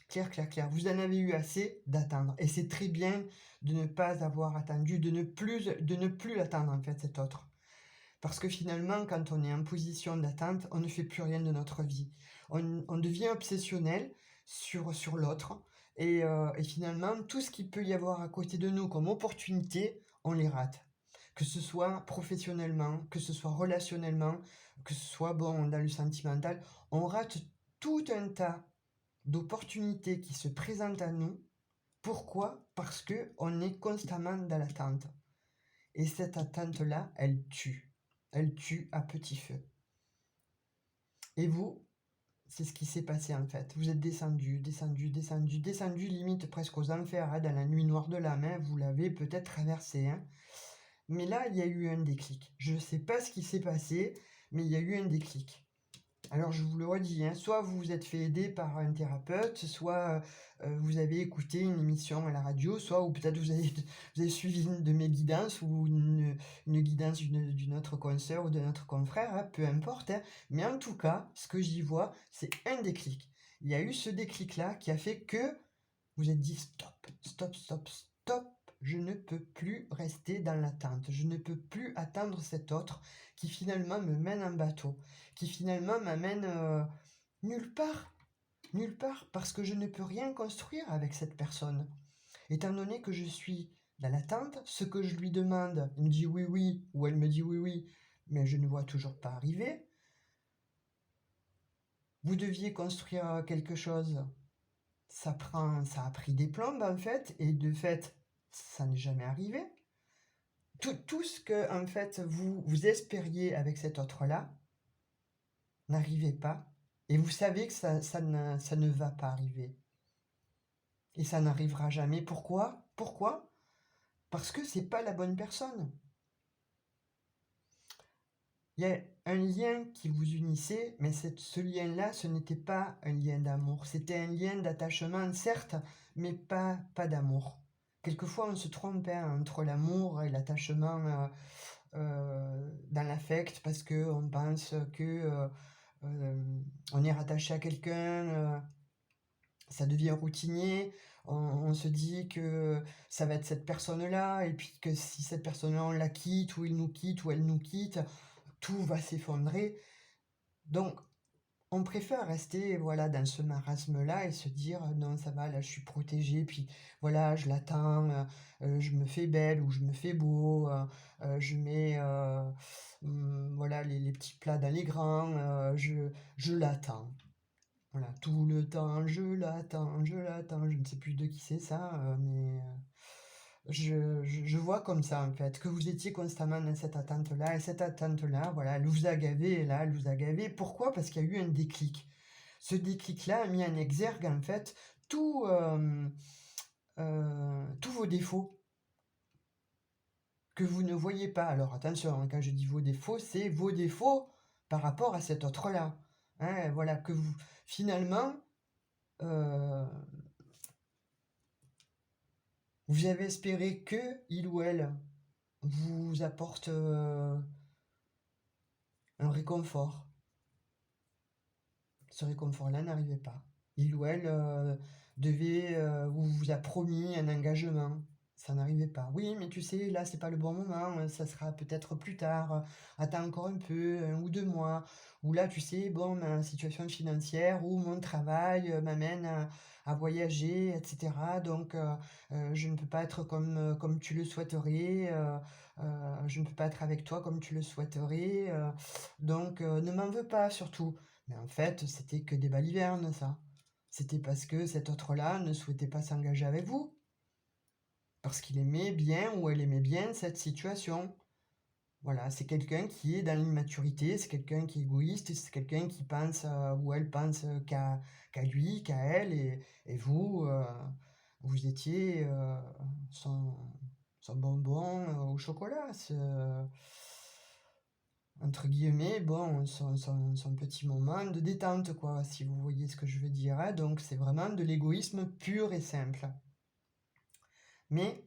Clair, clair, clair. Vous en avez eu assez d'attendre. Et c'est très bien de ne pas avoir attendu, de ne plus l'attendre en fait, cet autre. Parce que finalement, quand on est en position d'attente, on ne fait plus rien de notre vie. On devient obsessionnel sur l'autre. Et finalement, tout ce qu'il peut y avoir à côté de nous comme opportunité, on les rate. Que ce soit professionnellement, que ce soit relationnellement, que ce soit bon, dans le sentimental, on rate tout un tas d'opportunités qui se présentent à nous. Pourquoi? Parce qu'on est constamment dans l'attente. Et cette attente-là, elle tue. Elle tue à petit feu. Et vous, c'est ce qui s'est passé en fait. Vous êtes descendu, limite presque aux enfers, hein, dans la nuit noire de l'âme. Hein, vous l'avez peut-être traversé. Hein. Mais là, il y a eu un déclic. Je ne sais pas ce qui s'est passé, mais il y a eu un déclic. Alors je vous le redis, hein, soit vous vous êtes fait aider par un thérapeute, soit vous avez écouté une émission à la radio, soit ou peut-être vous avez suivi une de mes guidances ou une guidance d'une autre consoeur ou d'un autre confrère, hein, peu importe. Hein. Mais en tout cas, ce que j'y vois, c'est un déclic. Il y a eu ce déclic-là qui a fait que vous êtes dit stop, stop, stop, stop. Je ne peux plus rester dans l'attente. Je ne peux plus attendre cet autre qui finalement me mène en bateau, qui finalement m'amène nulle part. Nulle part, parce que je ne peux rien construire avec cette personne. Étant donné que je suis dans l'attente, ce que je lui demande, il me dit oui, oui, ou elle me dit oui, oui, mais je ne vois toujours pas arriver. Vous deviez construire quelque chose, ça a pris des plombes en fait, et de fait, ça n'est jamais arrivé. Tout ce que en fait vous espériez avec cet autre-là n'arrivait pas, et vous savez que ça ne va pas arriver. Et ça n'arrivera jamais. Pourquoi? Pourquoi? Parce que c'est pas la bonne personne. Il y a un lien qui vous unissait, mais ce lien-là, ce n'était pas un lien d'amour. C'était un lien d'attachement, certes, mais pas d'amour. Quelquefois, on se trompe entre l'amour et l'attachement dans l'affect, parce qu'on pense que on est rattaché à quelqu'un, ça devient routinier, on se dit que ça va être cette personne-là, et puis que si cette personne-là, on la quitte, ou il nous quitte, ou elle nous quitte, tout va s'effondrer. Donc, on préfère rester voilà, dans ce marasme-là et se dire non, ça va, là, je suis protégée, puis voilà, je l'attends, je me fais belle ou je me fais beau, je mets voilà, les petits plats dans les grands, je l'attends. Voilà, tout le temps, je l'attends, je l'attends. Je ne sais plus de qui c'est ça, mais je vois comme ça, en fait, que vous étiez constamment dans cette attente-là, et cette attente-là, voilà, elle vous a gavé, et là, elle vous a gavé. Pourquoi? Parce qu'il y a eu un déclic. Ce déclic-là a mis en exergue, en fait, tous vos défauts que vous ne voyez pas. Alors attention, hein, quand je dis vos défauts, c'est vos défauts par rapport à cet autre-là. Hein, voilà, que vous, finalement, euh, vous avez espéré que il ou elle vous apporte un réconfort. Ce réconfort-là n'arrivait pas. Il ou elle vous a promis un engagement. Ça n'arrivait pas. Oui, mais tu sais, là, c'est pas le bon moment. Ça sera peut-être plus tard. Attends encore un peu, 1 ou 2 mois. Ou là, tu sais, bon, ma situation financière ou mon travail m'amène à voyager, etc. Donc, je ne peux pas être comme tu le souhaiterais. Je ne peux pas être avec toi comme tu le souhaiterais. Donc, ne m'en veux pas, surtout. Mais en fait, c'était que des balivernes, ça. C'était parce que cet autre-là ne souhaitait pas s'engager avec vous. Parce qu'il aimait bien ou elle aimait bien cette situation. Voilà, c'est quelqu'un qui est dans l'immaturité, c'est quelqu'un qui est égoïste, c'est quelqu'un qui pense ou elle pense qu'à lui, qu'à elle, et vous, vous étiez son, son bonbon au chocolat. Entre guillemets, bon, son petit moment de détente, quoi, si vous voyez ce que je veux dire, hein. Donc, c'est vraiment de l'égoïsme pur et simple. Mais,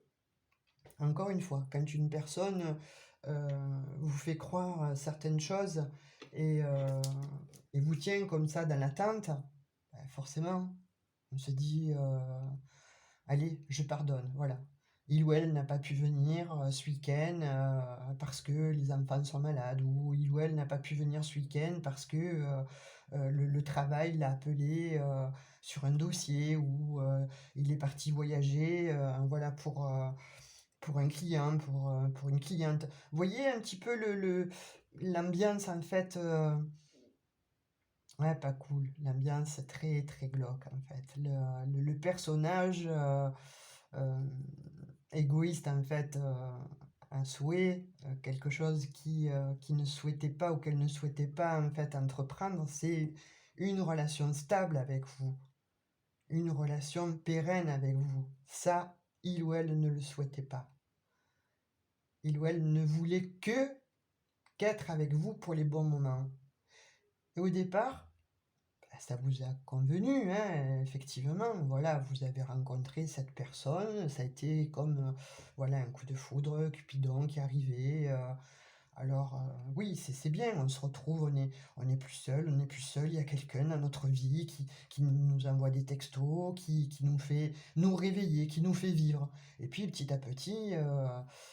encore une fois, quand une personne vous fait croire certaines choses et, euh, et vous tient comme ça dans l'attente, ben forcément, on se dit, allez, je pardonne, voilà. Il ou elle n'a pas pu venir ce week-end parce que les enfants sont malades, ou il ou elle n'a pas pu venir ce week-end parce que le travail l'a appelé sur un dossier, ou il est parti voyager voilà, pour un client, pour une cliente. Vous voyez un petit peu l'ambiance en fait. Ouais, pas cool. L'ambiance très très glauque en fait. Le personnage euh, égoïste en fait, un souhait, quelque chose qui ne souhaitait pas ou qu'elle ne souhaitait pas en fait entreprendre, c'est une relation stable avec vous, une relation pérenne avec vous. Ça, il ou elle ne le souhaitait pas. Il ou elle ne voulait qu'être avec vous pour les bons moments. Et au départ, ça vous a convenu, hein, effectivement. Voilà, vous avez rencontré cette personne, ça a été comme voilà, un coup de foudre, Cupidon qui arrivait Alors, oui, c'est bien, on se retrouve, on est plus seul, on n'est plus seul, il y a quelqu'un dans notre vie qui nous envoie des textos, qui nous fait nous réveiller, qui nous fait vivre. Et puis petit à petit,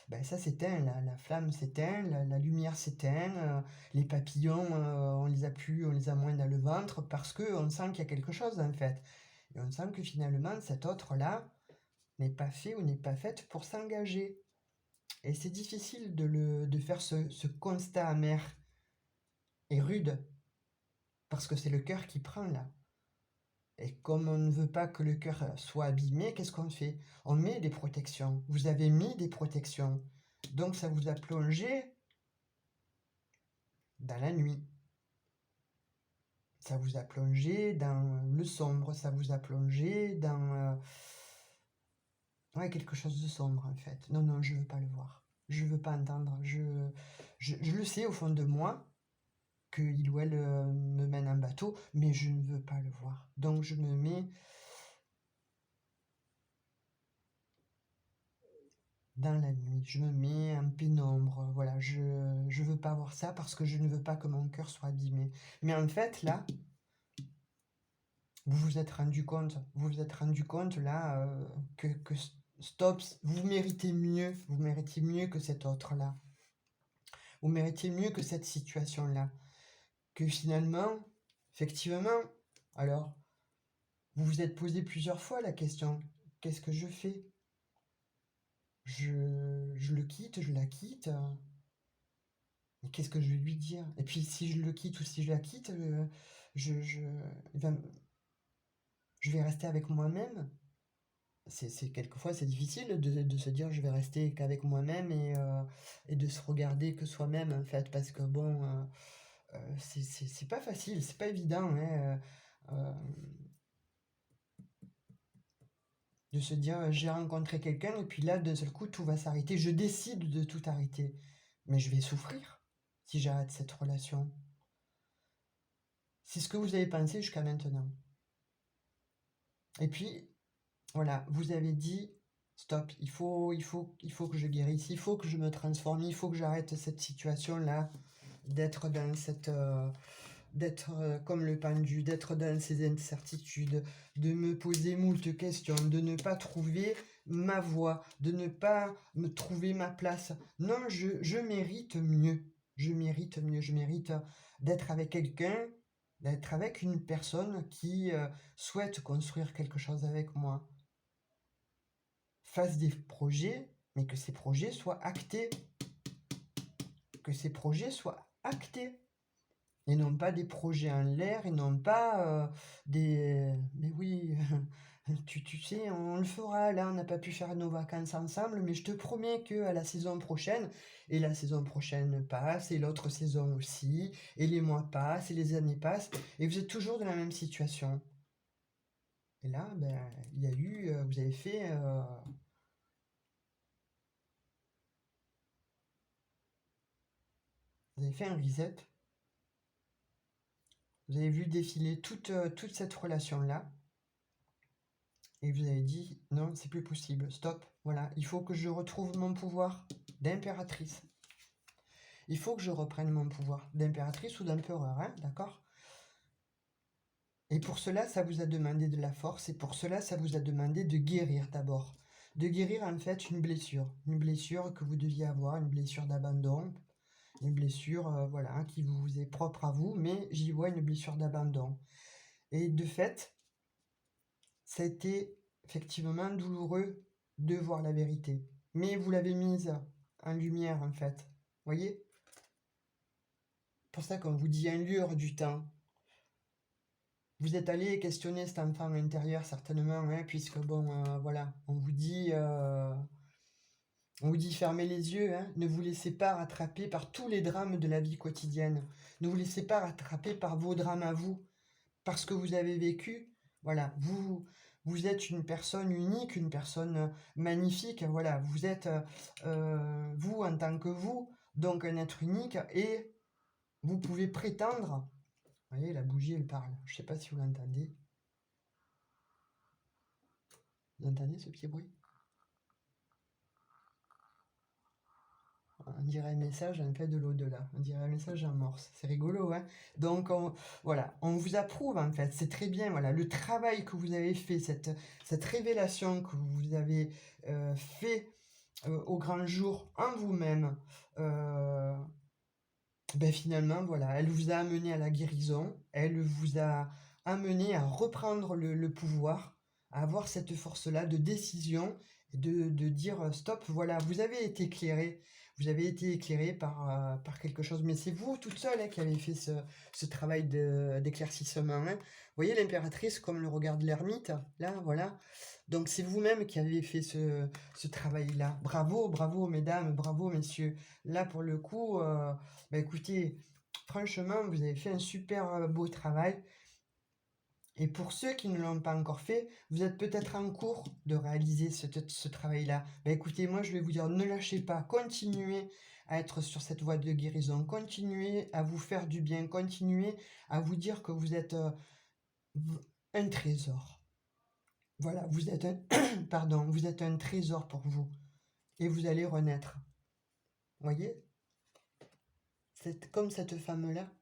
ben, ça s'éteint, la flamme s'éteint, la lumière s'éteint, les papillons, on les a moins dans le ventre parce qu'on sent qu'il y a quelque chose en fait. Et on sent que finalement, cet autre-là n'est pas fait ou n'est pas faite pour s'engager. Et c'est difficile de faire ce constat amer et rude, parce que c'est le cœur qui prend là. Et comme on ne veut pas que le cœur soit abîmé, qu'est-ce qu'on fait? On met des protections. Vous avez mis des protections. Donc ça vous a plongé dans la nuit. Ça vous a plongé dans le sombre. Ça vous a plongé dans ouais, quelque chose de sombre en fait. Non, non, je veux pas le voir. Je veux pas entendre. Je le sais au fond de moi, qu'il ou elle me mène en bateau, mais je ne veux pas le voir. Donc je me mets dans la nuit, je me mets en pénombre, voilà, je veux pas voir ça parce que je ne veux pas que mon cœur soit abîmé. Mais en fait, là, vous vous êtes rendu compte là que stop, vous méritez mieux que cet autre-là. Vous méritez mieux que cette situation-là. Que finalement, effectivement, alors, vous vous êtes posé plusieurs fois la question, qu'est-ce que je fais? Je le quitte, je la quitte. Mais qu'est-ce que je vais lui dire? Et puis si je le quitte ou si je la quitte, je, il va je vais rester avec moi-même. Quelquefois c'est difficile de se dire je vais rester qu'avec moi-même et de se regarder que soi-même en fait parce que bon c'est pas facile, c'est pas évident hein, de se dire j'ai rencontré quelqu'un et puis là d'un seul coup tout va s'arrêter, je décide de tout arrêter. Mais je vais souffrir si j'arrête cette relation. C'est ce que vous avez pensé jusqu'à maintenant. Et puis, voilà, vous avez dit, stop, il faut que je guérisse, il faut que je me transforme, il faut que j'arrête cette situation-là, d'être dans cette, d'être comme le pendu, d'être dans ces incertitudes, de me poser moult questions, de ne pas trouver ma voie, de ne pas me trouver ma place. Non, je mérite mieux. Je mérite mieux. Je mérite d'être avec quelqu'un, d'être avec une personne qui souhaite construire quelque chose avec moi, fasse des projets, mais que ces projets soient actés. Que ces projets soient actés. Et non pas des projets en l'air, et non pas des... Mais oui, tu sais, on le fera, là, on n'a pas pu faire nos vacances ensemble, mais je te promets qu'à la saison prochaine, et la saison prochaine passe, et l'autre saison aussi, et les mois passent, et les années passent, et vous êtes toujours dans la même situation. Et là, ben, il y a eu, vous avez fait un reset, vous avez vu défiler toute cette relation-là, et vous avez dit non, c'est plus possible, stop, voilà, il faut que je retrouve mon pouvoir d'impératrice. Il faut que je reprenne mon pouvoir d'impératrice ou d'empereur, hein, d'accord? Et pour cela, ça vous a demandé de la force, et pour cela, ça vous a demandé de guérir d'abord. De guérir en fait une blessure que vous deviez avoir, une blessure d'abandon, une blessure voilà, qui vous est propre à vous, mais j'y vois une blessure d'abandon. Et de fait, ça a été effectivement douloureux de voir la vérité. Mais vous l'avez mise en lumière, en fait. Voyez? Pour ça qu'on vous dit un lieu du temps. Vous êtes allé questionner cet enfant intérieur, certainement, hein, puisque, bon, voilà, on vous dit fermez les yeux, hein, ne vous laissez pas rattraper par tous les drames de la vie quotidienne. Ne vous laissez pas rattraper par vos drames à vous. Parce que vous avez vécu, voilà, vous êtes une personne unique, une personne magnifique, voilà, vous êtes vous en tant que vous, donc un être unique, et vous pouvez prétendre, vous voyez, la bougie elle parle, je sais pas si vous l'entendez, vous entendez ce petit bruit? On dirait un message en fait de l'au-delà. On dirait un message en morse. C'est rigolo, hein? Donc voilà, on vous approuve en fait. C'est très bien. Voilà, le travail que vous avez fait, cette révélation que vous avez fait au grand jour en vous-même, ben finalement, voilà, elle vous a amené à la guérison, elle vous a amené à reprendre le pouvoir, à avoir cette force-là de décision, de dire stop, voilà, vous avez été éclairé par quelque chose, mais c'est vous toute seule hein, qui avez fait ce travail d'éclaircissement. Hein. Vous voyez l'impératrice comme le regarde l'ermite, là, voilà. Donc c'est vous-même qui avez fait ce travail-là. Bravo, bravo mesdames, bravo messieurs. Là pour le coup, bah écoutez, franchement, vous avez fait un super beau travail. Et pour ceux qui ne l'ont pas encore fait, vous êtes peut-être en cours de réaliser ce travail-là. Bah écoutez, moi je vais vous dire, ne lâchez pas, continuez à être sur cette voie de guérison, continuez à vous faire du bien, continuez à vous dire que vous êtes un trésor. Voilà, vous êtes un, pardon, vous êtes un trésor pour vous. Et vous allez renaître. Voyez? C'est comme cette femme-là.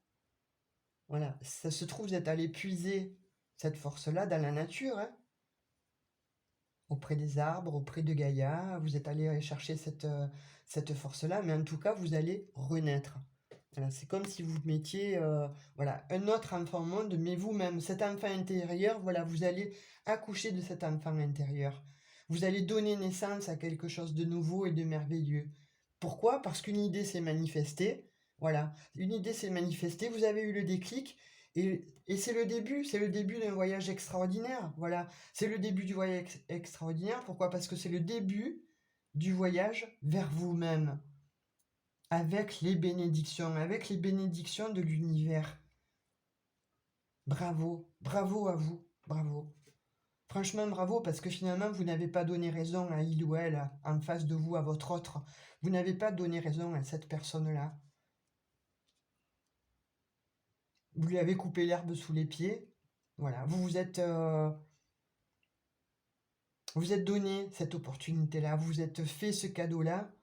Voilà, ça se trouve, vous êtes allé puiser cette force-là dans la nature, hein, auprès des arbres, auprès de Gaïa. Vous êtes allé chercher cette force-là, mais en tout cas, vous allez renaître. Voilà, c'est comme si vous mettiez voilà, un autre enfant au monde, mais vous-même, cet enfant intérieur, voilà, vous allez accoucher de cet enfant intérieur. Vous allez donner naissance à quelque chose de nouveau et de merveilleux. Pourquoi? Parce qu'une idée s'est manifestée. Voilà, une idée s'est manifestée, vous avez eu le déclic, et c'est le début d'un voyage extraordinaire. Voilà, c'est le début du voyage extraordinaire. Pourquoi? Parce que c'est le début du voyage vers vous-même avec les bénédictions de l'univers. Bravo, bravo à vous, bravo. Franchement, bravo, parce que finalement, vous n'avez pas donné raison à il ou elle en face de vous, à votre autre. Vous n'avez pas donné raison à cette personne-là. Vous lui avez coupé l'herbe sous les pieds. Voilà, vous êtes donné cette opportunité-là, vous vous êtes fait ce cadeau-là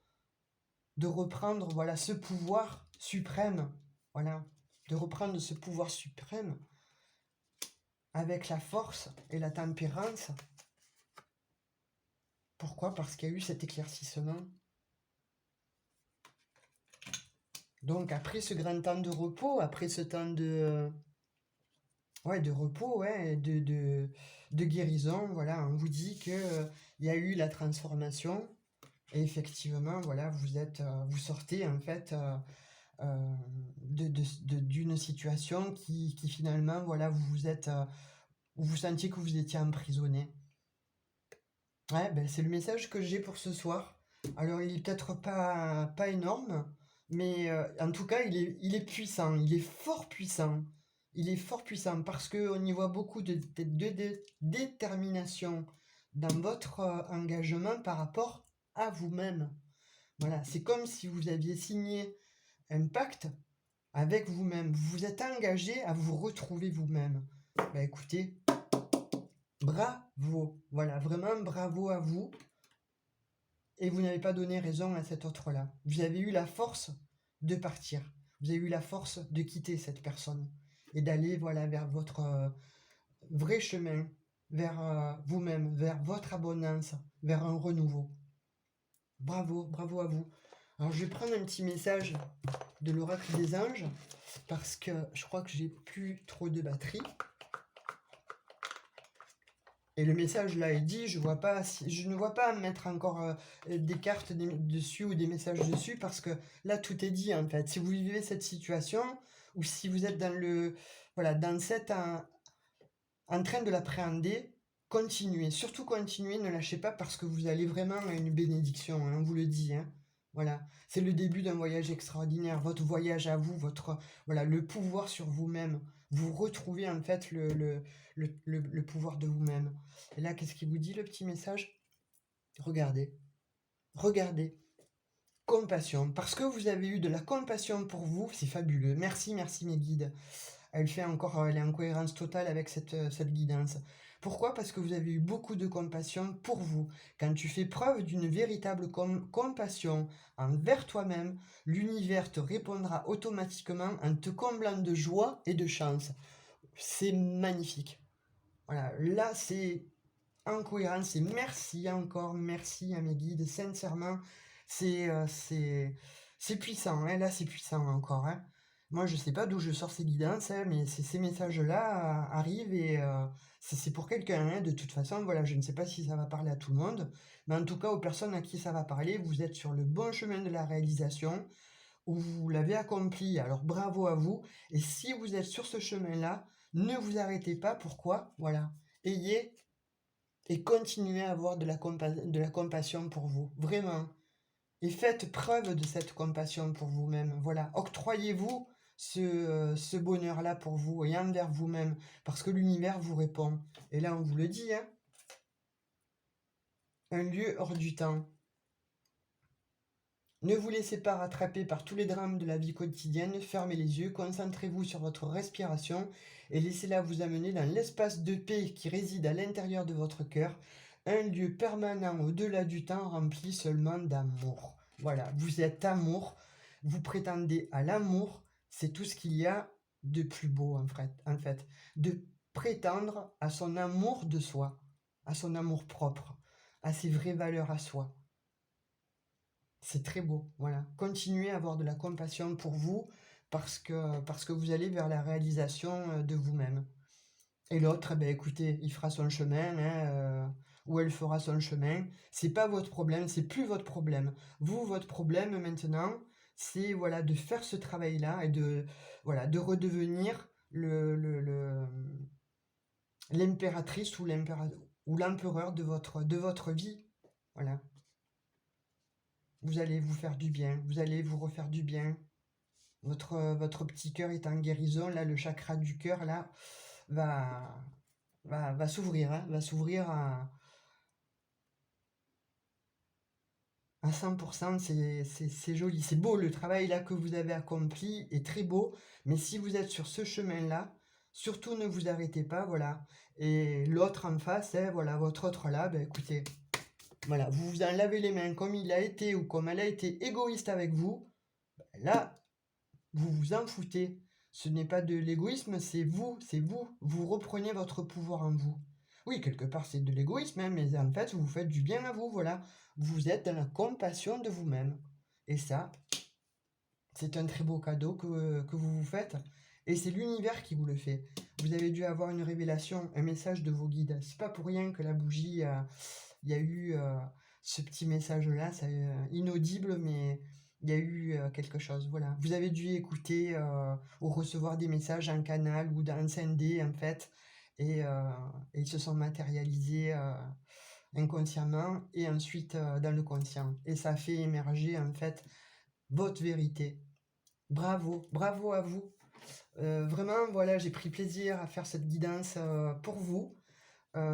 de reprendre, voilà, ce pouvoir suprême. Voilà, de reprendre ce pouvoir suprême avec la force et la tempérance. Pourquoi? Parce qu'il y a eu cet éclaircissement. Donc après ce grand temps de repos, après ce temps de repos, ouais, de guérison, voilà, on vous dit que il y a eu la transformation. Et effectivement, voilà, vous sortez en fait d'une situation qui finalement, voilà, vous sentiez que vous étiez emprisonné. Ouais, ben, c'est le message que j'ai pour ce soir. Alors, il est peut-être pas énorme, mais en tout cas, il est puissant, il est fort puissant. Il est fort puissant parce qu'on y voit beaucoup de détermination dans votre engagement par rapport à vous-même. Voilà, c'est comme si vous aviez signé un pacte avec vous-même. Vous vous êtes engagé à vous retrouver vous-même. Ben, écoutez, bravo, voilà, vraiment bravo à vous. Et vous n'avez pas donné raison à cet autre-là. Vous avez eu la force de partir. Vous avez eu la force de quitter cette personne et d'aller, voilà, vers votre vrai chemin, vers vous-même, vers votre abondance, vers un renouveau. Bravo, bravo à vous. Alors je vais prendre un petit message de l'oracle des anges parce que je crois que j'ai plus trop de batterie. Et le message là est dit, je ne vois pas mettre encore des cartes dessus ou des messages dessus parce que là tout est dit en fait. Si vous vivez cette situation ou si vous êtes dans cette en train de l'appréhender, continuez, surtout continuez, ne lâchez pas parce que vous allez vraiment à une bénédiction, hein, on vous le dit, hein. Voilà, c'est le début d'un voyage extraordinaire, votre voyage à vous, le pouvoir sur vous-même. Vous retrouvez en fait le pouvoir de vous-même. Et là, qu'est-ce qu'il vous dit le petit message? Regardez, regardez. Compassion, parce que vous avez eu de la compassion pour vous, c'est fabuleux. Merci, merci mes guides. Elle est en cohérence totale avec cette guidance. Pourquoi? Parce que vous avez eu beaucoup de compassion pour vous. Quand tu fais preuve d'une véritable compassion envers toi-même, l'univers te répondra automatiquement en te comblant de joie et de chance. C'est magnifique. Voilà, là c'est en cohérence, c'est merci encore, merci à mes guides, sincèrement, c'est c'est puissant, hein, là c'est puissant encore, hein. Moi je sais pas d'où je sors ces guidances, hein, mais ces messages-là arrivent et c'est pour quelqu'un, hein, de toute façon, voilà, je ne sais pas si ça va parler à tout le monde, mais en tout cas aux personnes à qui ça va parler, vous êtes sur le bon chemin de la réalisation, où vous l'avez accompli, alors bravo à vous, et si vous êtes sur ce chemin-là, ne vous arrêtez pas, pourquoi? Voilà, ayez et continuez à avoir de la compassion pour vous, vraiment. Et faites preuve de cette compassion pour vous-même. Voilà, octroyez-vous ce bonheur-là pour vous et envers vous-même, parce que l'univers vous répond. Et là, on vous le dit, hein, un lieu hors du temps. Ne vous laissez pas rattraper par tous les drames de la vie quotidienne, fermez les yeux, concentrez-vous sur votre respiration et laissez-la vous amener dans l'espace de paix qui réside à l'intérieur de votre cœur, un lieu permanent au-delà du temps rempli seulement d'amour. Voilà, vous êtes amour, vous prétendez à l'amour, c'est tout ce qu'il y a de plus beau en fait, de prétendre à son amour de soi, à son amour propre, à ses vraies valeurs à soi. C'est très beau, voilà. Continuez à avoir de la compassion pour vous parce que vous allez vers la réalisation de vous-même. Et l'autre, ben écoutez, il fera son chemin, hein, ou elle fera son chemin. C'est pas votre problème, c'est plus votre problème. Vous, votre problème maintenant, c'est voilà de faire ce travail-là et de voilà de redevenir l'impératrice ou l'empereur de votre vie. Voilà. Vous allez vous faire du bien, vous allez vous refaire du bien. Votre petit cœur est en guérison, là, le chakra du cœur, là, va, va s'ouvrir, hein, va s'ouvrir à 100%, c'est joli, c'est beau, le travail là que vous avez accompli est très beau, mais si vous êtes sur ce chemin-là, surtout ne vous arrêtez pas, voilà. Et l'autre en face, hein, voilà, votre autre là, ben écoutez, voilà, vous vous en lavez les mains comme il a été ou comme elle a été égoïste avec vous, ben là, vous vous en foutez. Ce n'est pas de l'égoïsme, c'est vous, c'est vous. Vous reprenez votre pouvoir en vous. Oui, quelque part c'est de l'égoïsme, hein, mais en fait vous vous faites du bien à vous, voilà. Vous êtes dans la compassion de vous-même. Et ça, c'est un très beau cadeau que vous vous faites. Et c'est l'univers qui vous le fait. Vous avez dû avoir une révélation, un message de vos guides. C'est pas pour rien que la bougie, il y a eu ce petit message-là, c'est inaudible, mais il y a eu quelque chose. Voilà. Vous avez dû écouter ou recevoir des messages en canal ou dans CD, en fait, et ils se sont matérialisés inconsciemment et ensuite dans le conscient. Et ça fait émerger, en fait, votre vérité. Bravo, bravo à vous. Vraiment, voilà, j'ai pris plaisir à faire cette guidance pour vous.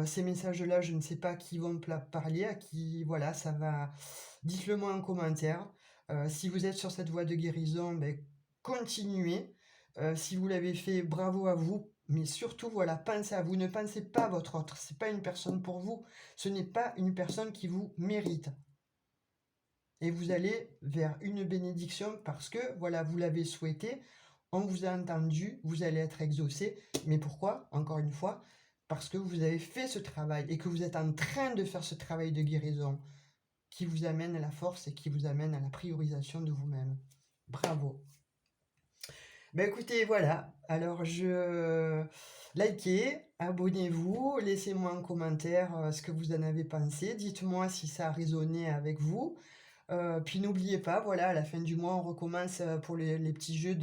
Ces messages-là, je ne sais pas à qui vont parler, à qui, voilà, ça va. Dites-le moi en commentaire. Si vous êtes sur cette voie de guérison, ben, continuez. Si vous l'avez fait, bravo à vous. Mais surtout, voilà, pensez à vous. Ne pensez pas à votre autre. C'est pas une personne pour vous. Ce n'est pas une personne qui vous mérite. Et vous allez vers une bénédiction parce que, voilà, vous l'avez souhaité. On vous a entendu, vous allez être exaucé. Mais pourquoi? Encore une fois, parce que vous avez fait ce travail et que vous êtes en train de faire ce travail de guérison qui vous amène à la force et qui vous amène à la priorisation de vous-même. Bravo. Ben écoutez, voilà. Alors likez, abonnez-vous, laissez-moi en commentaire ce que vous en avez pensé. Dites-moi si ça a résonné avec vous. Puis n'oubliez pas, voilà, à la fin du mois, on recommence pour les petits jeux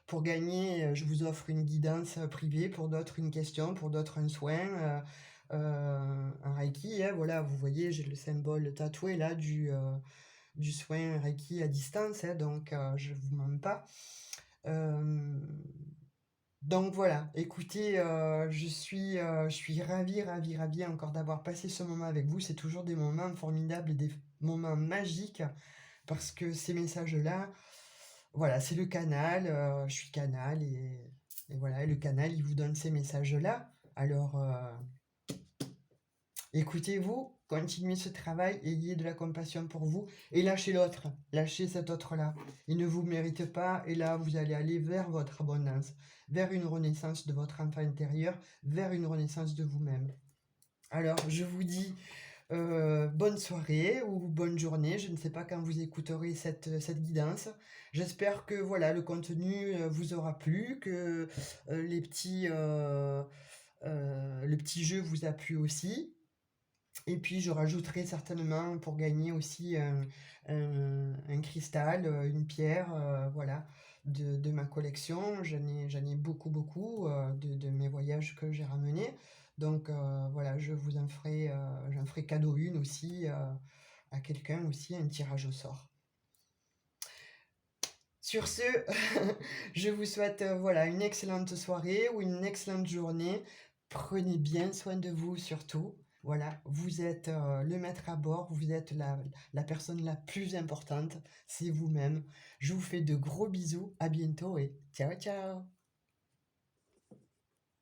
pour gagner. Je vous offre une guidance privée, pour d'autres une question, pour d'autres un soin, un Reiki. Hein, voilà, vous voyez, j'ai le symbole tatoué là du soin Reiki à distance, hein, donc je vous mens pas. Donc voilà, écoutez, je suis ravie encore d'avoir passé ce moment avec vous. C'est toujours des moments formidables et des moments magiques parce que ces messages-là, voilà, c'est le canal, je suis canal et voilà, et le canal, il vous donne ces messages-là. Alors, Écoutez-vous, continuez ce travail, ayez de la compassion pour vous et lâchez l'autre, lâchez cet autre-là. Il ne vous mérite pas et là, vous allez aller vers votre abondance, vers une renaissance de votre enfant intérieur, vers une renaissance de vous-même. Alors, je vous dis bonne soirée ou bonne journée, je ne sais pas quand vous écouterez cette guidance. J'espère que voilà, le contenu vous aura plu, que les le petit jeu vous a plu aussi. Et puis je rajouterai certainement pour gagner aussi un cristal, une pierre, voilà, de ma collection. J'en ai beaucoup, beaucoup de mes voyages que j'ai ramenés. Donc voilà, j'en ferai cadeau une aussi à quelqu'un aussi, un tirage au sort. Sur ce, je vous souhaite voilà, une excellente soirée ou une excellente journée. Prenez bien soin de vous surtout. Voilà, vous êtes le maître à bord, vous êtes la personne la plus importante, c'est vous-même. Je vous fais de gros bisous, à bientôt et ciao ciao.